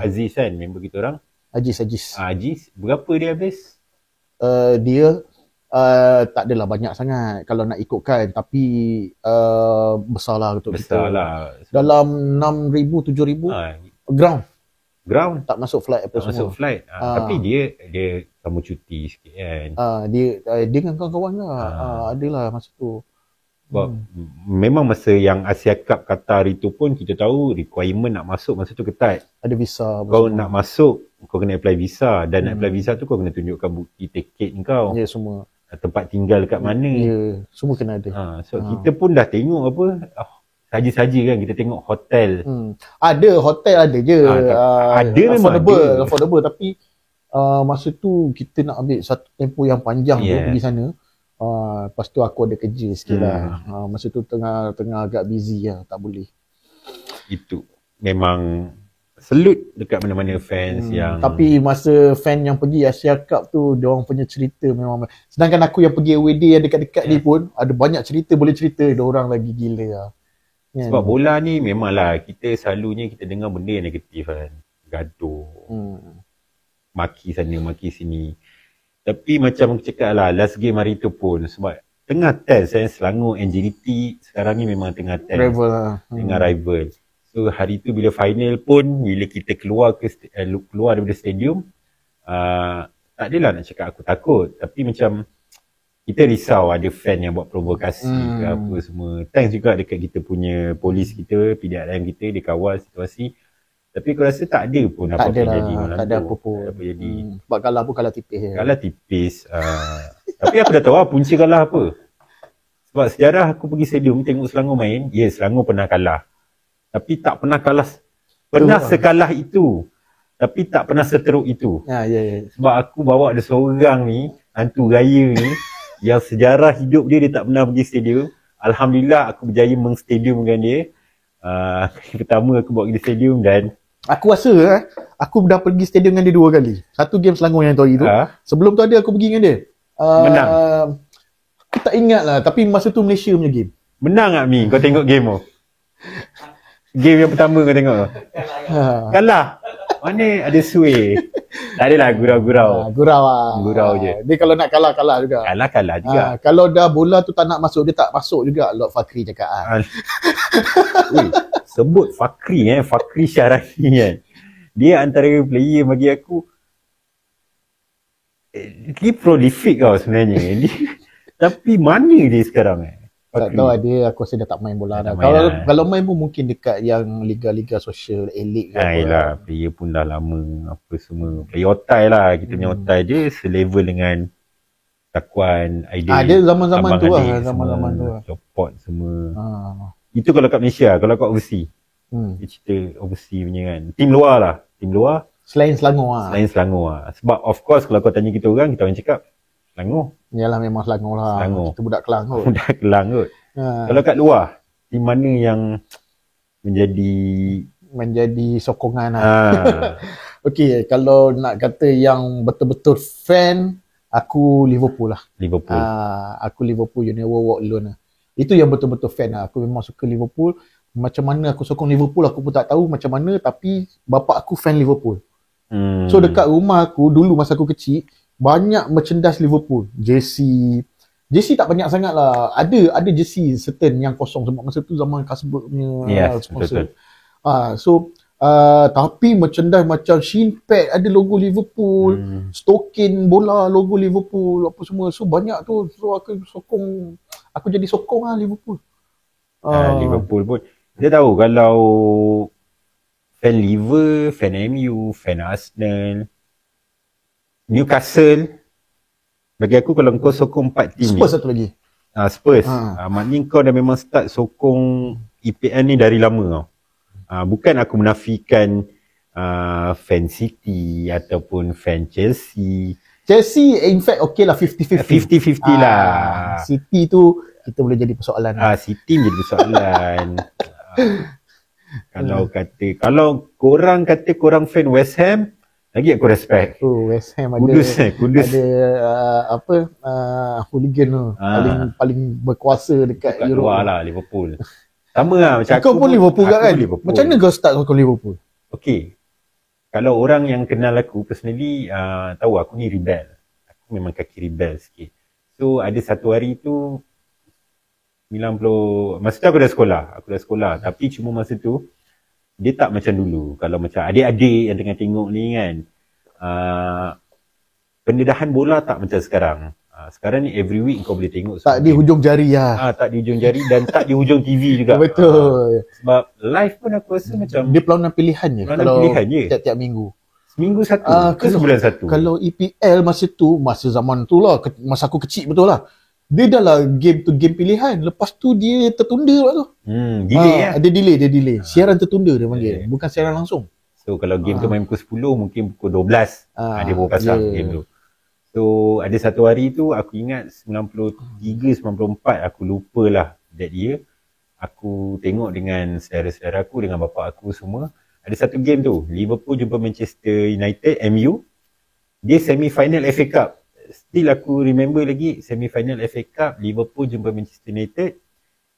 Aziz kan, member kita orang. Aziz. Berapa dia habis? Dia tak adalah banyak sangat kalau nak ikutkan, tapi besar lah untuk besar kita. Lah. Dalam 6,000, 7,000 ground. Tak masuk flight apa tak semua. Masuk flight. Tapi dia kamu cuti sikit kan. Dia dengan kawan-kawan lah. Adalah masa tu. Memang masa yang Asia Cup Qatar itu pun kita tahu requirement nak masuk masa tu ketat. Ada visa. Kau nak masuk, kau kena apply visa. Dan nak apply visa tu kau kena tunjukkan bukti tiket kau. Ya, semua. Tempat tinggal kat mana. Ya, semua kena ada. So kita pun dah tengok apa, saja-saja kan kita tengok hotel. Ada hotel ada je. Ada memang affordable tapi masa tu kita nak ambil satu tempoh yang panjang tu pergi sana. Lepas tu aku ada kerja sikit lah. Masa tu tengah agak busy lah, tak boleh. Itu memang salute dekat mana-mana fans yang. Tapi masa fan yang pergi Asia Cup tu, diorang punya cerita memang. Sedangkan aku yang pergi away day yang dekat-dekat ni pun ada banyak cerita boleh cerita. Diorang lagi gila lah. Sebab bola ni memanglah kita selalunya kita dengar benda yang negatif kan. Gaduh. Maki sana, maki sini. Tapi macam aku cakap lah, last game hari tu pun sebab tengah test Selangor NJDT sekarang ni memang tengah test. Rival lah. Tengah rival. So hari tu bila final pun, bila kita keluar daripada stadium, tak adalah nak cakap aku takut. Tapi macam kita risau ada fan yang buat provokasi ke apa semua. Thanks juga dekat kita punya polis kita, PDRM kita, dia kawal situasi. Tapi aku rasa tak ada pun apa-apa yang jadi. Tak ada apa pun. Sebab kalah pun kalah tipis. Kalah tipis. Tapi aku dah tahu punca kalah apa. Sebab sejarah aku pergi stadium tengok Selangor main, Selangor pernah kalah. Tapi tak pernah kalah. Pernah sekalah itu. Tapi tak pernah seteruk itu. Ya. Sebab aku bawa ada seorang ni, hantu raya ni, yang sejarah hidup dia tak pernah pergi stadium. Alhamdulillah aku berjaya mengstadiumkan dia. Pertama aku bawa pergi stadium dan Aku rasa aku dah pergi stadium dengan dia 2 kali. Satu game Selangor yang tu hari tu. Sebelum tu ada aku pergi dengan dia. Menang. Aku tak ingat lah. Tapi masa tu Malaysia punya game. Menang tak Mi? Kau tengok game tu? Game yang pertama kau tengok tu? Kalah. Mana ada sway. Tak adalah gurau-gurau. Gurau lah. Gurau je. Dia kalau nak kalah juga. Kalah juga. Kalau dah bola tu tak nak masuk, dia tak masuk juga. Lord Fakri cakap. Ui, sebut Fakri Fakri Syarani kan. Dia antara player bagi aku dia prolific tau sebenarnya. Tapi mana dia sekarang Tak tahu dia, aku rasa dia tak main bola dah. Kalau main pun mungkin dekat yang liga-liga sosial, elite ke apa. Yalah, player pun dah lama apa semua. Player otai lah, kita punya otai dia selevel dengan Takuan, Aidil. Dia zaman-zaman tu lah, zaman-zaman tu lah. Copot semua. Itu kalau kat Malaysia, kalau kat overseas. Dia cerita overseas punya kan. Tim luar lah, tim luar. Selain Selangor lah. Selain Selangor lah. Sebab of course kalau kau tanya kita orang cakap Selangor. Yalah memang Selangor lah. Selangor. Kita budak Kelang kot. Budak Kelang kot. Kalau kat luar, tim mana yang menjadi sokongan lah. Okey, kalau nak kata yang betul-betul fan, aku Liverpool lah. Liverpool. Aku Liverpool, you never walk alone lah. Itu yang betul-betul fan lah. Aku memang suka Liverpool. Macam mana aku sokong Liverpool, aku pun tak tahu macam mana. Tapi bapak aku fan Liverpool. So dekat rumah aku, dulu masa aku kecil, banyak merchandise Liverpool. Jersey tak banyak sangat lah. Ada jersey certain yang kosong. Sebab masa tu zaman Carlsberg punya sponsor. Tapi merchandise macam shin pad ada logo Liverpool, stokin bola logo Liverpool, apa semua. So banyak tu. So aku sokong, aku jadi sokong lah Liverpool. Liverpool pun. Dia tahu kalau fan Liverpool, fan MU, fan Arsenal, Newcastle, bagi aku kalau kau sokong 4 tim Spurs satu lagi. Spurs. Maknanya kau dah memang start sokong EPL ni dari lama tau. Bukan aku menafikan fan City ataupun fan Chelsea. Chelsea in fact okay lah 50-50. 50-50 lah. City tu kita boleh jadi persoalan. City jadi persoalan. Kalau korang kata korang fan West Ham, lagi aku respect. West Ham Kudus. Ada hooligan tu. Paling berkuasa dekat Europe. Luar lah Liverpool. Sama lah macam kau pun Liverpool kan? Macam mana kau start sokong Liverpool? Okay. Kalau orang yang kenal aku personally tahu aku ni rebel. Aku memang kaki rebel sikit. So ada satu hari tu 90, masa tu aku dah sekolah. Tapi cuma masa tu dia tak macam dulu. Kalau macam adik-adik yang tengah tengok ni kan, pendedahan bola tak macam sekarang. Sekarang ni every week kau boleh tengok. Tak di hujung jari lah. Tak di hujung jari dan tak di hujung TV juga. Betul. Sebab live pun aku rasa macam dia perlawanan pilihan je. Tiap-tiap minggu. Seminggu satu ke sebulan satu. Kalau EPL masa zaman tu lah, masa aku kecil betul lah. Dia dah lah game to game pilihan. Lepas tu dia tertunda lah tu. Delay lah. Dia delay. Siaran tertunda dia panggil. Bukan siaran langsung. So kalau game tu main pukul 10, mungkin pukul 12. Dia baru pasang game tu. So ada satu hari tu aku ingat 93-94, aku lupa lah that year. Aku tengok dengan saudara-saudara aku, dengan bapa aku semua. Ada satu game tu, Liverpool jumpa Manchester United, MU. Dia semi-final FA Cup. Still aku remember lagi, semi-final FA Cup, Liverpool jumpa Manchester United.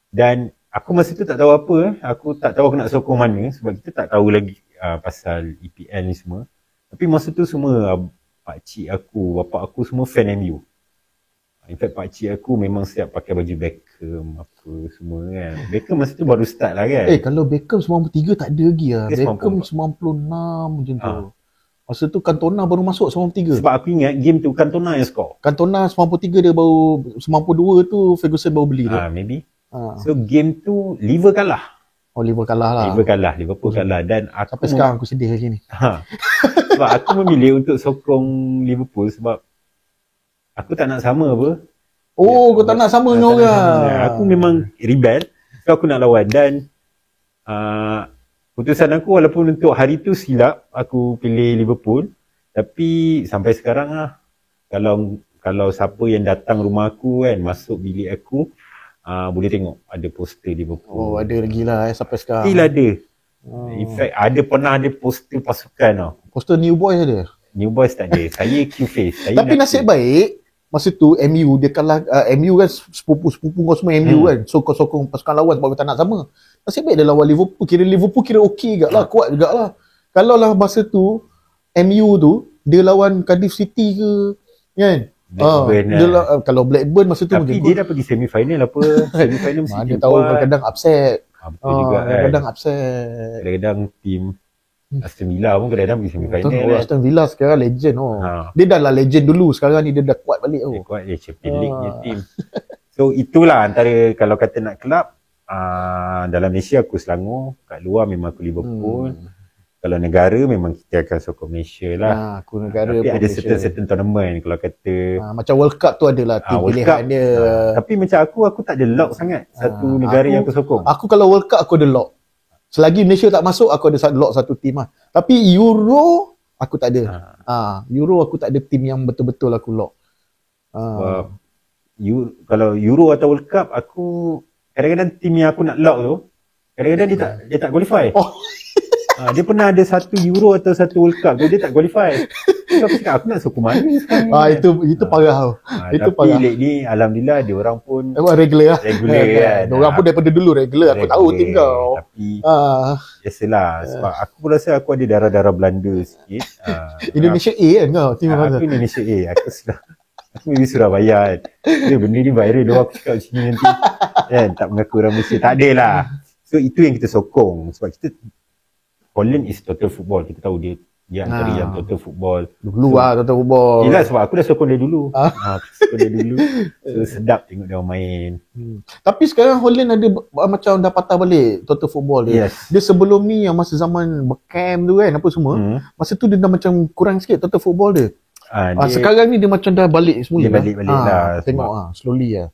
Dan aku masa tu tak tahu apa. Aku tak tahu aku nak sokong mana. Sebab kita tak tahu lagi pasal EPL ni semua. Tapi masa tu semua pakcik aku, bapak aku semua fan MU. In fact pakcik aku memang siap pakai baju Beckham apa semua kan. Beckham masa tu baru start lah kan. Kalau Beckham 93 tak ada lagi lah. Beckham 96 macam tu. Masa tu Cantona baru masuk 93. Sebab aku ingat game tu Cantona yang score. Cantona 93 dia baru, 92 tu Ferguson baru beli dia. Maybe. So game tu Liverpool kalah. Liverpool kalah lah. Liverpool kalah. Dan aku sampai sekarang aku sedih lagi ni. Sebab aku memilih untuk sokong Liverpool sebab aku tak nak sama apa. Kau tak nak sama dengan orang. Aku memang rebel. So aku nak lawan. Dan putusan aku walaupun untuk hari tu silap, aku pilih Liverpool. Tapi sampai sekarang lah, kalau siapa yang datang rumah aku kan, masuk bilik aku, boleh tengok ada poster Liverpool. Ada lagi lah sampai sekarang. Still ada. In fact, pernah ada poster pasukan tau. Poster New Boys ada. New Boys tak ada. Saya Q-Face. Tapi nasib baik masa tu MU dia kalah, MU kan sepupu-sepupu kau semua MU kan, sokong pasukan lawan sebab kita nak sama. Nasib baik dia lawan Liverpool, kira okey juga lah, kuat juga lah. Kalau lah masa tu MU tu dia lawan Cardiff City ke kan, kalau Blackburn masa tu tapi dia dah pergi semi-final apa. Semi-final mesti mana tahu kadang-kadang upset. Betul juga kan. Kadang-kadang upset. Kadang-kadang tim Aston Villa pun kadang-kadang pergi semi-final kan. Aston Villa sekarang legend Dia dah lah legend dulu, sekarang ni dia dah kuat balik Dia kuat, dia Champions League punya team. So itulah antara, kalau kata nak kelab, dalam Malaysia aku Selangor, kat luar memang aku Liverpool. Kalau negara memang kita akan sokong Malaysia lah. Aku negara tapi ada Malaysia. certain tournament kalau kata macam World Cup tu adalah tim pilihan dia. Tapi macam aku tak ada lock sangat satu negara yang aku sokong. Aku kalau World Cup aku ada lock. Selagi Malaysia tak masuk, aku ada lock satu tim lah. Tapi Euro aku tak ada. Euro aku tak ada tim yang betul-betul aku lock. Kalau Euro atau World Cup, aku kadang-kadang tim yang aku nak lock tu, kadang-kadang dia tak qualify. Dia pernah ada satu Euro atau satu World Cup tu, dia tak qualify. So aku cakap, aku nak sokong mana sekarang ni? Itu parah. Itu tapi parah. Ni Alhamdulillah dia orang pun regular kan. Orang pun daripada dulu regular. Aku tahu tim kau. Tapi biasalah, sebab aku pun rasa aku ada darah-darah Belanda sikit. Indonesia A kan kau? Tim aku Indonesia A. Aku maybe Surabaya kan. Benda ni viral dia aku cakap sini nanti. Kan, tak mengaku orang Malaysia. Tak ada lah. So itu yang kita sokong. Sebab kita Holland is total football. Kita tahu dia antara yang total football. Dulu total football. Yelah, sebab aku dah sokong dia dulu. Sokong dia dulu. So sedap tengok dia main. Tapi sekarang Holland ada macam dah patah balik total football dia. Yes. Dia sebelum ni yang masa zaman Beckham tu kan, apa semua. Masa tu dia dah macam kurang sikit total football dia. Sekarang ni dia macam dah balik semula. Dia balik-balik lah. Tengok slowly lah.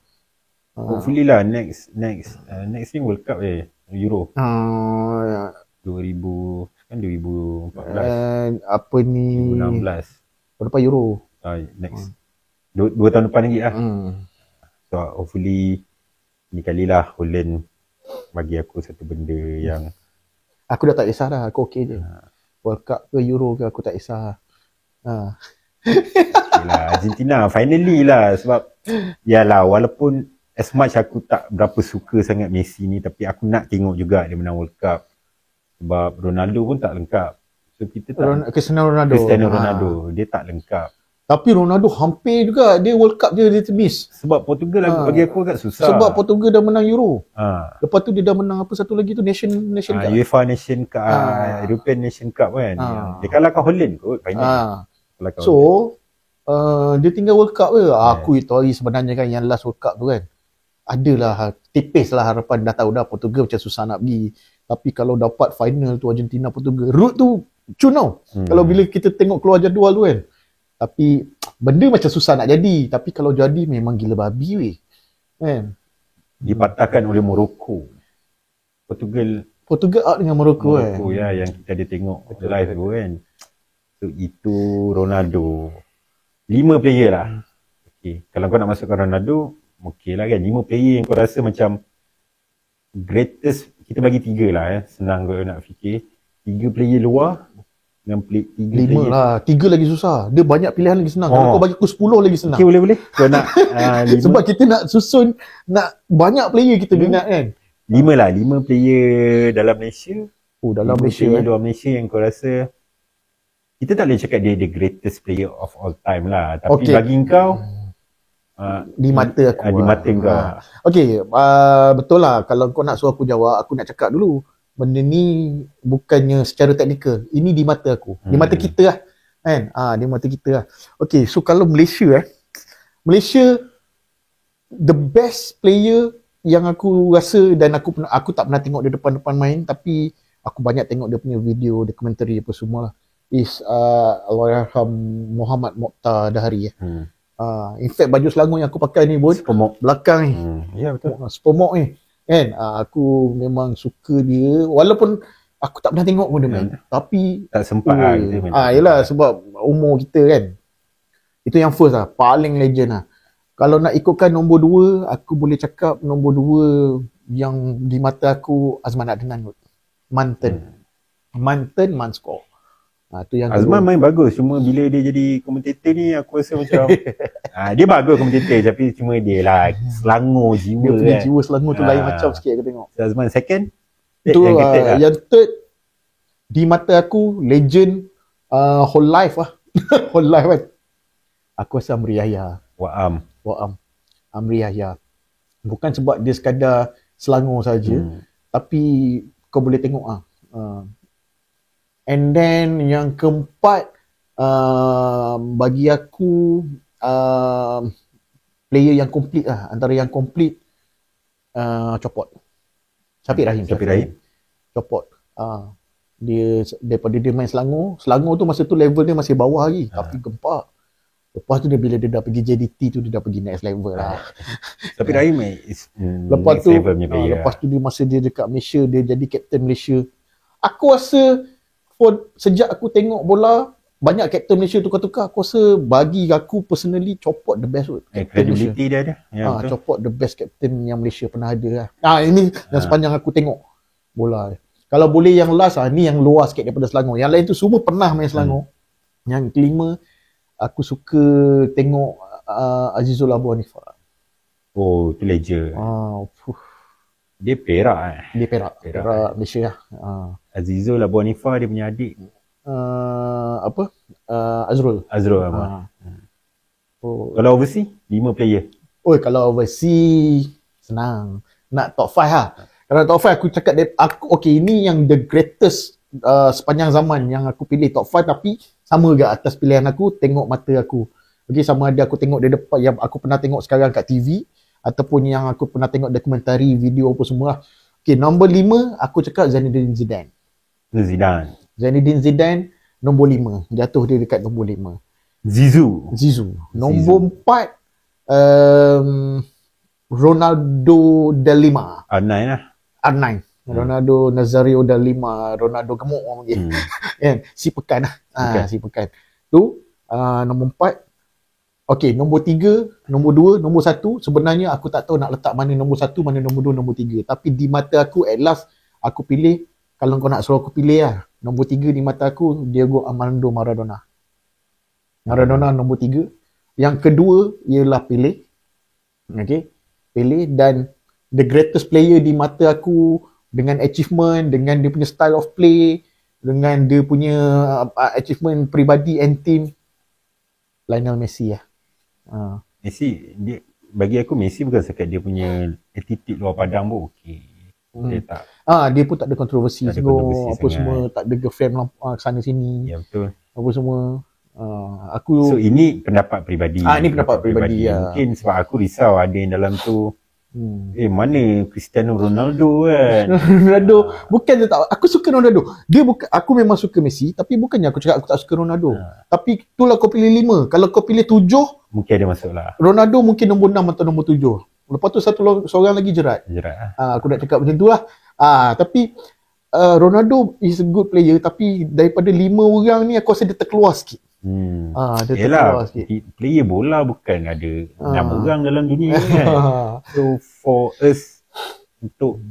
Hopefully lah next ni World Cup Euro. 2014. Apa ni? 2016. Berapa Euro? Next. 2 tahun depan lagi lah. So hopefully ni kalilah Holland bagi aku satu benda yang aku dah tak kisah dah. Aku okey je. World Cup ke Euro ke aku tak kisah. Yalah, Argentina finally lah. Sebab yalah, walaupun as much aku tak berapa suka sangat Messi ni, tapi aku nak tengok juga dia menang World Cup. Sebab Ronaldo pun tak lengkap. So kita tak Cristiano Ronaldo dia tak lengkap. Tapi Ronaldo hampir juga dia World Cup dia miss. Sebab Portugal bagi aku agak susah. Sebab Portugal dah menang Euro. Lepas tu dia dah menang apa satu lagi tu Nation Cup. UEFA Nation Cup, European Nation Cup kan. Dia kalahkan Holland kot final. So dia tinggal World Cup ke? Aku itu sebenarnya kan yang last World Cup tu kan. Adalah tipis lah harapan, dah tahu dah Portugal macam susah nak pergi. Tapi kalau dapat final tu Argentina Portugal, route tu cun tau. Kalau bila kita tengok keluar jadual tu kan. Tapi benda macam susah nak jadi. Tapi kalau jadi memang gila babi weh. Kan? Dipatahkan oleh Morocco. Portugal out dengan Morocco ya, yang kita ada tengok live tu kan. So itu Ronaldo. 5 player lah. Okay. Kalau kau nak masukkan Ronaldo, okey lah kan. 5 player yang kau rasa macam greatest. Kita bagi 3 lah senang kau nak fikir. 3 player luar dengan 3 player lah. 3 lagi susah. Dia banyak pilihan lagi senang. Kalau kau bagi aku 10 lagi senang. Okey, boleh. Kau nak 5. Sebab kita nak susun, nak banyak player kita minat kan. 5 lah. 5 player dalam Malaysia. Dalam Malaysia luar Malaysia yang kau rasa kita tak boleh cakap dia the greatest player of all time lah. Tapi bagi kau di mata aku. Di mata kau. Okey, betul lah. Kalau kau nak suruh aku jawab, aku nak cakap dulu. Benda ni bukannya secara teknikal. Ini di mata aku. Di mata kita lah. Kan? Di mata kita lah. Okey, so kalau Malaysia Malaysia the best player yang aku rasa, dan aku tak pernah tengok dia depan-depan main, tapi aku banyak tengok dia punya video, dokumentari apa semua lah. Is Allahyarham Muhammad Mokhtar Dahari. In fact baju Selangor yang aku pakai ni pun belakang ni. Ya betul. Spomok ni. Kan? Aku memang suka dia. Walaupun aku tak pernah tengok pun dia main. Tapi tak sempat yelah, sebab umur kita kan. Itu yang first lah. Paling legend lah. Kalau nak ikutkan nombor 2, aku boleh cakap nombor 2 yang di mata aku Azman Adnan kot. Mantan Manskor. Tu yang Azman main bagus, cuma bila dia jadi komentator ni aku rasa macam dia bagus komentator tapi cuma dia lah Selangor jiwa dia punya kan. jiwa Selangor tu lain macam sikit aku tengok. Azman second. Tu yang third lah. yang third di mata aku legend whole life lah. Whole life kan. Aku rasa Amri Yahya. Wa'am. Amri Yahya. Bukan sebab dia sekadar Selangor saja, tapi kau boleh tengok and then yang keempat bagi aku player yang komplit lah, antara yang komplit Copot. Syafiq Rahim. Copot. Dia daripada dia main Selangor tu masa tu level dia masih bawah lagi, tapi gempak. Lepas tu bila dia dah pergi JDT tu dia dah pergi next level lah. Syafiq Rahim is lepas tu dia masa dia dekat Malaysia dia jadi kapten Malaysia. Aku rasa sejak aku tengok bola banyak kapten Malaysia tukar-tukar, aku rasa bagi aku personally Copot the best credibility dia ada. Copot the best captain yang Malaysia pernah ada lah. Ini yang sepanjang aku tengok bola. Kalau boleh yang last ni yang luar sikit daripada Selangor. Yang lain tu semua pernah main Selangor. Yang kelima aku suka tengok Azizul Abu Hanifah. Oh, tu legend. Dia Perak Dia Perak Malaysia lah. Azizul Abu Hanifah dia punya adik Azrul. Kalau overseas 5 player. Kalau overseas senang. Nak top 5 lah. Kalau top 5 aku cakap ini yang the greatest sepanjang zaman yang aku pilih top 5, tapi sama juga atas pilihan aku tengok mata aku. Sama ada aku tengok dia depan yang aku pernah tengok sekarang kat TV ataupun yang aku pernah tengok dokumentari video apa semua lah. Nombor 5 aku cakap Zainuddin Zidane. Zainuddin Zidane nombor 5. Jatuh dia dekat nombor 5. Zizou. Nombor 4 Ronaldo Del Lima. R9. Ronaldo Nazario Del Lima. Ronaldo gemuk orang panggil. Si Pekan lah. Si Pekan. Tu nombor 4. Nombor 3, nombor 2, nombor 1 sebenarnya aku tak tahu nak letak mana nombor 1, mana nombor 2, nombor 3. Tapi di mata aku at last aku pilih, kalau kau nak suruh aku pilih lah, nombor 3 di mata aku Diego Armando Maradona. Nombor 3. Yang kedua ialah Pele. Pele, dan the greatest player di mata aku dengan achievement, dengan dia punya style of play, dengan dia punya achievement peribadi and team, Lionel Messi lah. Messi, bagi aku Messi bukan sekat dia punya attitude luar padang pun dia tak. Dia pun tak ada kontroversi semua, tak ada girlfriend sana sini. Ya betul. Apa semua. So ini pendapat peribadi. Ini pendapat peribadi ya. Mungkin sebab aku risau ada yang dalam tu mana Cristiano Ronaldo kan. Ronaldo bukan dia tak, aku suka Ronaldo. Dia bukan, aku memang suka Messi, tapi bukannya aku cakap aku tak suka Ronaldo. Tapi itulah kau pilih 5. Kalau kau pilih 7, mungkin ada masuk lah. Ronaldo mungkin nombor 6 atau nombor 7. Lepas tu seorang lagi Gerrard. Aku nak cakap macam tu lah. Tapi Ronaldo is a good player, tapi daripada 5 orang ni aku rasa dia terkeluar sikit. Dia yelah, player bola bukan ada 6 orang dalam dunia kan. So for us untuk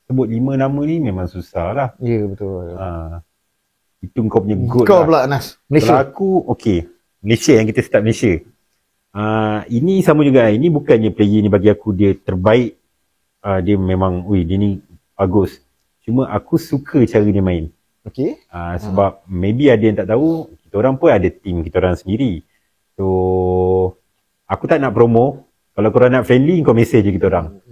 sebut 5 nama ni memang susah lah. Ya betul. Itu kau punya goal kau lah. Pula Nas, Malaysia. Kalau aku Malaysia, yang kita start Malaysia. Ini sama juga. Ini bukannya player ni bagi aku dia terbaik. Dia memang dia ni bagus. Cuma aku suka cara dia main. Sebab maybe ada yang tak tahu, kita orang pun ada team kita orang sendiri. So aku tak nak promo. Kalau korang nak friendly, kau message je kita orang.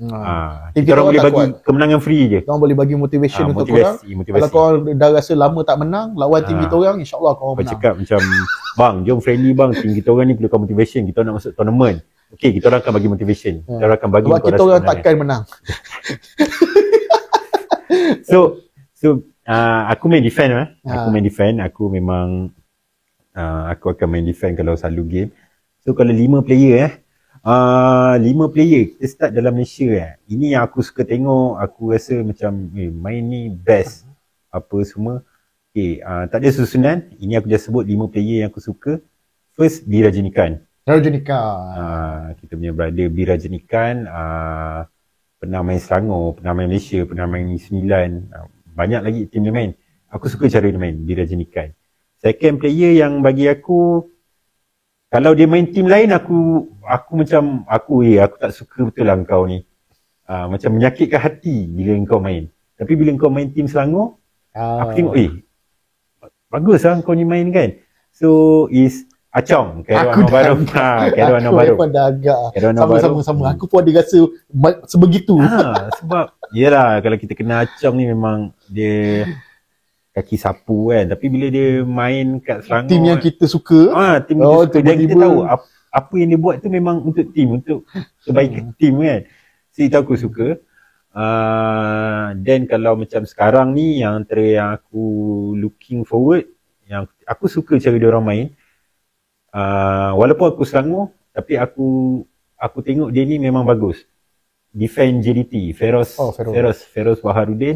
Kita orang boleh bagi kemenangan free je. Korang boleh bagi motivation untuk korang. Kalau korang dah rasa lama tak menang lawan team kita orang, insyaAllah korang menang. Kau cakap macam, bang jom friendly bang, team kita orang ni perlukan motivation, kita nak masuk tournament. Kita orang akan bagi motivation. Kita orang akan bagi. Sebab kita orang takkan menang. So aku main defend Aku main defend. Aku memang aku akan main defend kalau selalu game. So kalau 5 player 5 player kita start dalam Malaysia ini yang aku suka tengok. Aku rasa macam main ni best apa semua. Tak ada susunan. Ini aku just sebut 5 player yang aku suka. First, B. Rajinikan. Kita punya brother B. Rajinikan, pernah main Selangor, pernah main Malaysia, pernah main 9. banyak lagi team dia main. Aku suka cara dia main, dirajinikan. Second player yang bagi aku, kalau dia main team lain, aku macam, aku tak suka betul lah kau ni. Macam menyakitkan hati bila kau main. Tapi bila kau main team Selangor, aku tengok, bagus lah kau ni main kan. So, is Acong, Khairul Anwar Barum. Khairul Anwar Barum. Aku pun dah agak sama-sama. Aku pun ada rasa sebegitu. Sebab, yelah, kalau kita kenal Acong ni memang dia kaki sapu kan. Tapi bila dia main kat Selangor, tim yang kita suka. Tim kita suka. Dan kita tahu apa yang dia buat tu memang untuk tim, untuk kebaikan tim kan. So itu aku suka. Dan kalau macam sekarang ni, yang antara yang aku looking forward, yang aku suka cara dia orang main. Walaupun aku Selangor, tapi aku tengok dia ni memang bagus. Defend JDT, Feroz Baharudin.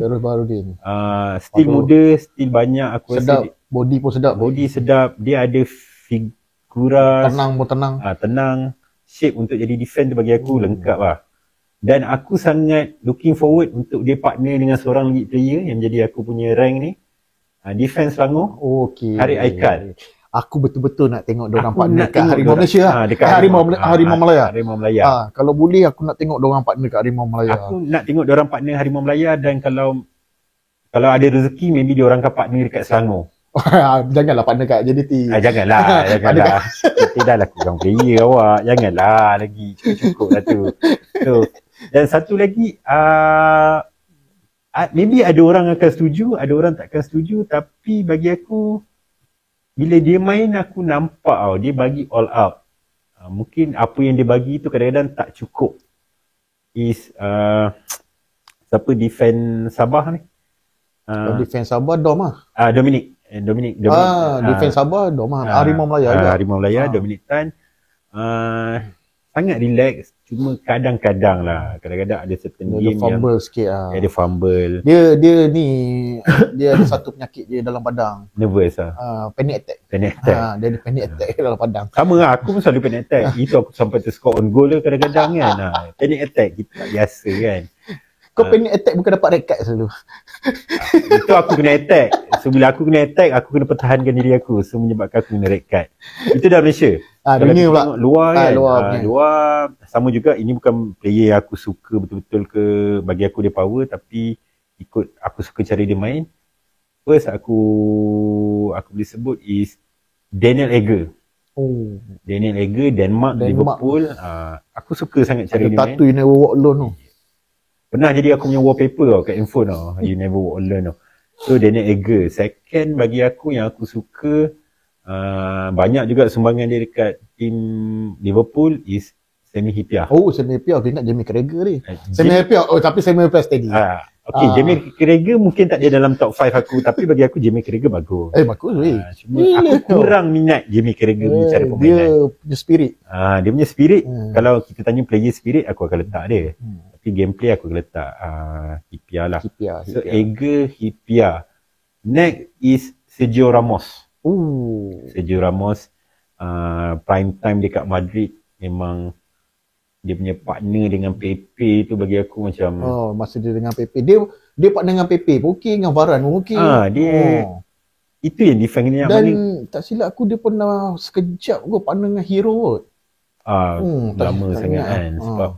Still muda, still banyak. Aku sedap, rasa body pun sedap. Body sedap, dia ada figura tenang. Shape untuk jadi defend tu bagi aku lengkap lah. Dan aku sangat looking forward untuk dia partner dengan seorang lead player yang jadi aku punya rank ni. Defense Selangor. Harik Aikal. Aku betul-betul nak tengok diorang partner kat Harimau Malaysia. Harimau Melaya. Kalau boleh aku nak tengok diorang partner kat Harimau Melaya. Aku nak tengok diorang partner Harimau Melaya, dan kalau ada rezeki maybe diorang akan partner dekat Selangor. Janganlah partner kat JDT. Janganlah. Kita dah lah kurang player awak. Janganlah lagi. Cukup lah tu. So, dan satu lagi, maybe ada orang akan setuju, ada orang takkan setuju, tapi bagi aku, bila dia main aku nampak dia bagi all out. Mungkin apa yang dia bagi tu kadang-kadang tak cukup. Siapa defend Sabah ni? Defend Sabah Dom lah. Dominic. Defend Sabah Dom lah. Harimau Melaya juga. Harimau Melaya, Dominic Tan. Sangat relax. Cuma kadang-kadang lah. Kadang-kadang ada certain game yang fumble sikit lah. Ada fumble. Dia ni, dia ada satu penyakit dia dalam padang. Nervous lah. Panic attack. Dia ada panic attack dalam padang. Sama lah. Aku pun selalu panic attack. Itu aku sampai tu score on goal kadang-kadang kan. Panic attack. Kita tak biasa kan. Kau panic attack bukan dapat red card selalu. Itu aku kena attack. So bila aku kena attack, aku kena pertahankan diri aku. So menyebabkan aku kena red card. Itu dah Malaysia. Dunia pula. Luar kan. Luar sama juga. Ini bukan player yang aku suka betul-betul ke, bagi aku dia power, tapi ikut aku suka cara dia main. First aku boleh sebut is Daniel Agger. Daniel Agger, Denmark. Liverpool. Aku suka sangat cara dia main. Tattoo You Never Walk Alone tu. Pernah jadi aku punya wallpaper kat handphone You Never Walk Alone . So Daniel Agger. Second bagi aku yang aku suka, banyak juga sumbangan dia dekat tim Liverpool, is Sami Hyypiä. Sami Hyypiä. Aku ingat Jamie Carragher ni. Sami Hyypiä. Tapi Sami Hyypiä steady. Jamie Carragher mungkin tak ada dalam top 5 aku, tapi bagi aku Jamie Carragher bagus. Bagus weh. Cuma aku kurang minat Jamie Carragher punya cara permainan. Dia punya spirit. Dia punya spirit. Kalau kita tanya player spirit, aku akan letak dia. Tapi gameplay aku akan letak Hyypiä lah. So Agger, Hyypiä. Next is Sergio Ramos. Sergio Ramos, prime time dekat Madrid, memang dia punya partner dengan Pepe tu bagi aku macam masa dia dengan Pepe, dia partner dengan Pepe pun okey, dengan Varane pun okey. Itu yang defend ni. Dan tak silap aku dia pernah sekejap aku partner dengan Hero kot. Lama sangat kan. Sebab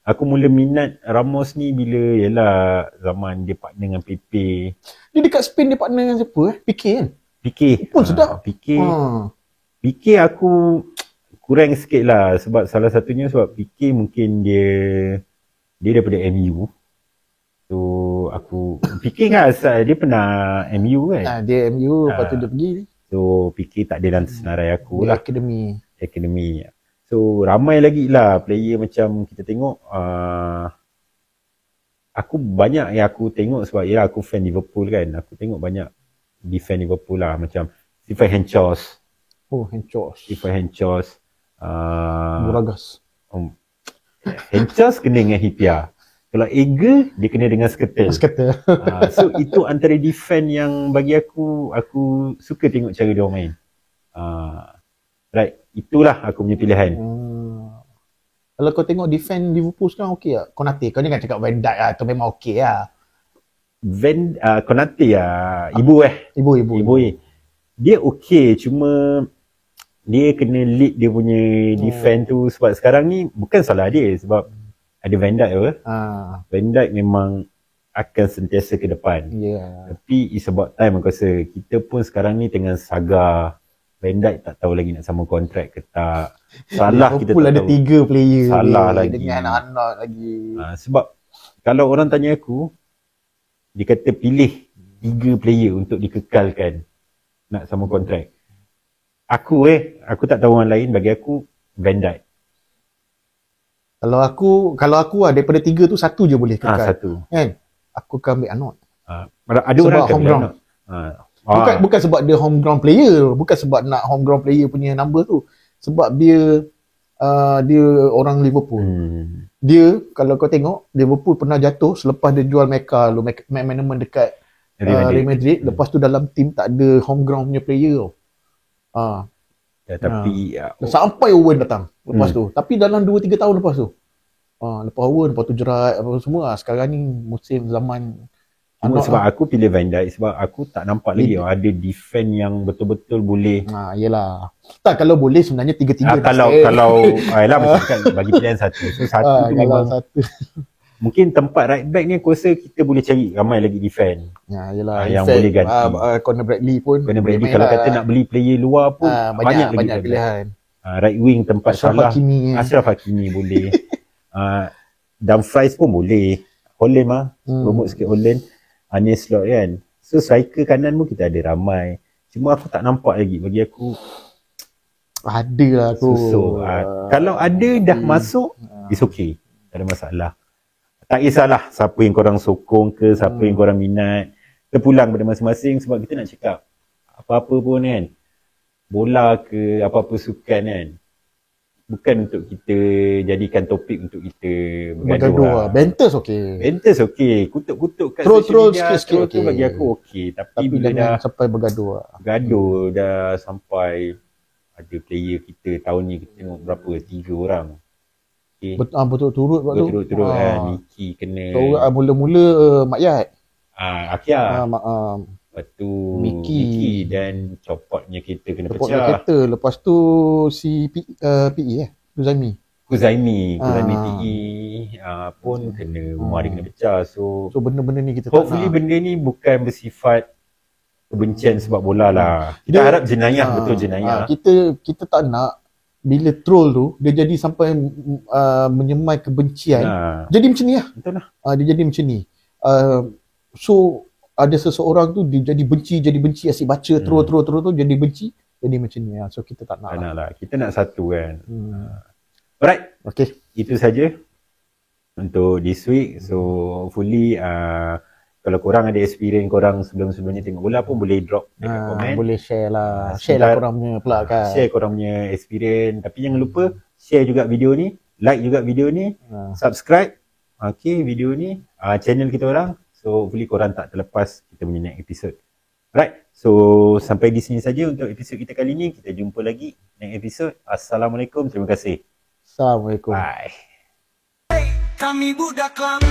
aku mula minat Ramos ni bila ialah zaman dia partner dengan Pepe. Dia dekat Spain dia partner dengan siapa Piqué kan? Piqué pun sedap. Piqué aku kurang sikit lah, sebab salah satunya sebab Piqué mungkin dia daripada MU. So aku Piqué kan asal dia pernah MU kan. Dia MU lepas tu dia pergi. So Piqué tak ada dalam senarai aku lah. Akademi. So ramai lagi lah player macam kita tengok. Aku banyak yang aku tengok sebab ya aku fan Liverpool kan. Aku tengok banyak defend Liverpool lah, macam Stephen Henchos. Stephen Henchos. Buragas. Henchos kena dengan Hyypiä. Kalau Agger, dia kena dengan Skrtel. So itu antara defend yang bagi aku suka tengok cara dia main. Right, itulah aku punya pilihan. Kalau kau tengok defend Liverpool sekarang okey tak? Konate, kau jangan cakap Van Dijk lah, tu memang okey lah. Konate ibu Ibu. dia okey, cuma dia kena lead dia punya defense tu, sebab sekarang ni bukan salah dia, sebab ada Van Dijk apa. Van Dijk memang akan sentiasa ke depan. Tapi it's about time aku rasa. Kita pun sekarang ni tengah saga Van Dijk tak tahu lagi nak sama kontrak ke tak. Salah kita tak ada tahu. 3 player Salah lagi. dengan anak-anak lagi. Sebab kalau orang tanya aku, dia kata pilih 3 player untuk dikekalkan nak sama kontrak. Aku tak tahu orang lain, bagi aku Van Dijk. Kalau aku daripada 3 tu satu je boleh kekal. Satu. Kan? Aku akan ambil Arnold. Ada Sebab orang akan home pilih ground. Arnold. Bukan sebab dia home ground player, bukan sebab nak home ground player punya number tu. Sebab dia orang Liverpool. Dia, kalau kau tengok, Liverpool pernah jatuh selepas dia jual McManaman dekat Real Madrid. Lepas tu dalam team tak ada home ground punya player tau. Sampai Owen datang lepas tu. Tapi dalam 2-3 tahun lepas tu. Lepas Owen, lepas tu Gerrard, apa semua. Sekarang ni musim zaman sebab aku pilih Van Dijk sebab aku tak nampak lagi ada defend yang betul-betul boleh. Yelah. Tak, kalau boleh sebenarnya 3-3. Kalau macam kan bagi pilihan satu. So satu tu memang satu. Mungkin tempat right back ni aku rasa kita boleh cari ramai lagi defend. Yelah. Yang boleh ganti. Conor Bradley pun. Kalau kata nak beli player luar pun banyak pilihan. Right wing tempat Ashraf Hakimi boleh. Dumfries pun boleh. Holland promote sikit Holland. Arne Slot kan. So striker kanan pun kita ada ramai. Cuma aku tak nampak lagi. Bagi aku ada lah tu. Kalau ada dah masuk, it's okay. Tak ada masalah. Tak kisahlah siapa yang korang sokong ke, siapa yang korang minat. Kita pulang pada masing-masing sebab kita nak cakap apa-apa pun kan. Bola ke, apa-apa sukan kan. Bukan untuk kita jadikan topik untuk kita bergaduh. Benters okey. Kutuk-kutuk kat troll social media. Sikit tu bagi aku okey. Tapi bila jangan dah sampai bergaduh. Dah sampai ada player kita tahun ni kita tengok berapa? 3 orang. Okay. Betul turut waktu. Betul-turut kan. Miki kena. Mula-mula Mak Yat. Akia. Lepas tu Miki dan copotnya kereta kena pecah. Lepas tu si PE Kuzaimi PE pun kena rumah dia kena pecah. So benda-benda ni kita hopefully benda ni bukan bersifat kebencian sebab bola lah. Kita harap jenayah betul jenayah. Kita tak nak bila troll tu dia jadi sampai menyemai kebencian. Jadi macam ni lah. Betul lah. Dia jadi macam ni. So ada seseorang tu dia jadi benci asyik baca troll tu jadi benci, jadi macam ni. So kita tak nak lah. Kita nak satu kan. Alright. Okay. Itu saja untuk this week. So hopefully kalau korang ada experience korang sebelum-sebelumnya tengok bola pun boleh drop dekat komen. Boleh share lah. Share lah korang punya pula kan. Share korang punya experience. Tapi jangan lupa share juga video ni, like juga video ni, subscribe video ni, channel kita orang. So hopefully korang tak terlepas kita punya next episode. Alright. So sampai di sini saja untuk episod kita kali ni. Kita jumpa lagi next episode. Assalamualaikum. Terima kasih. Assalamualaikum. Bye. Kami budak Klang.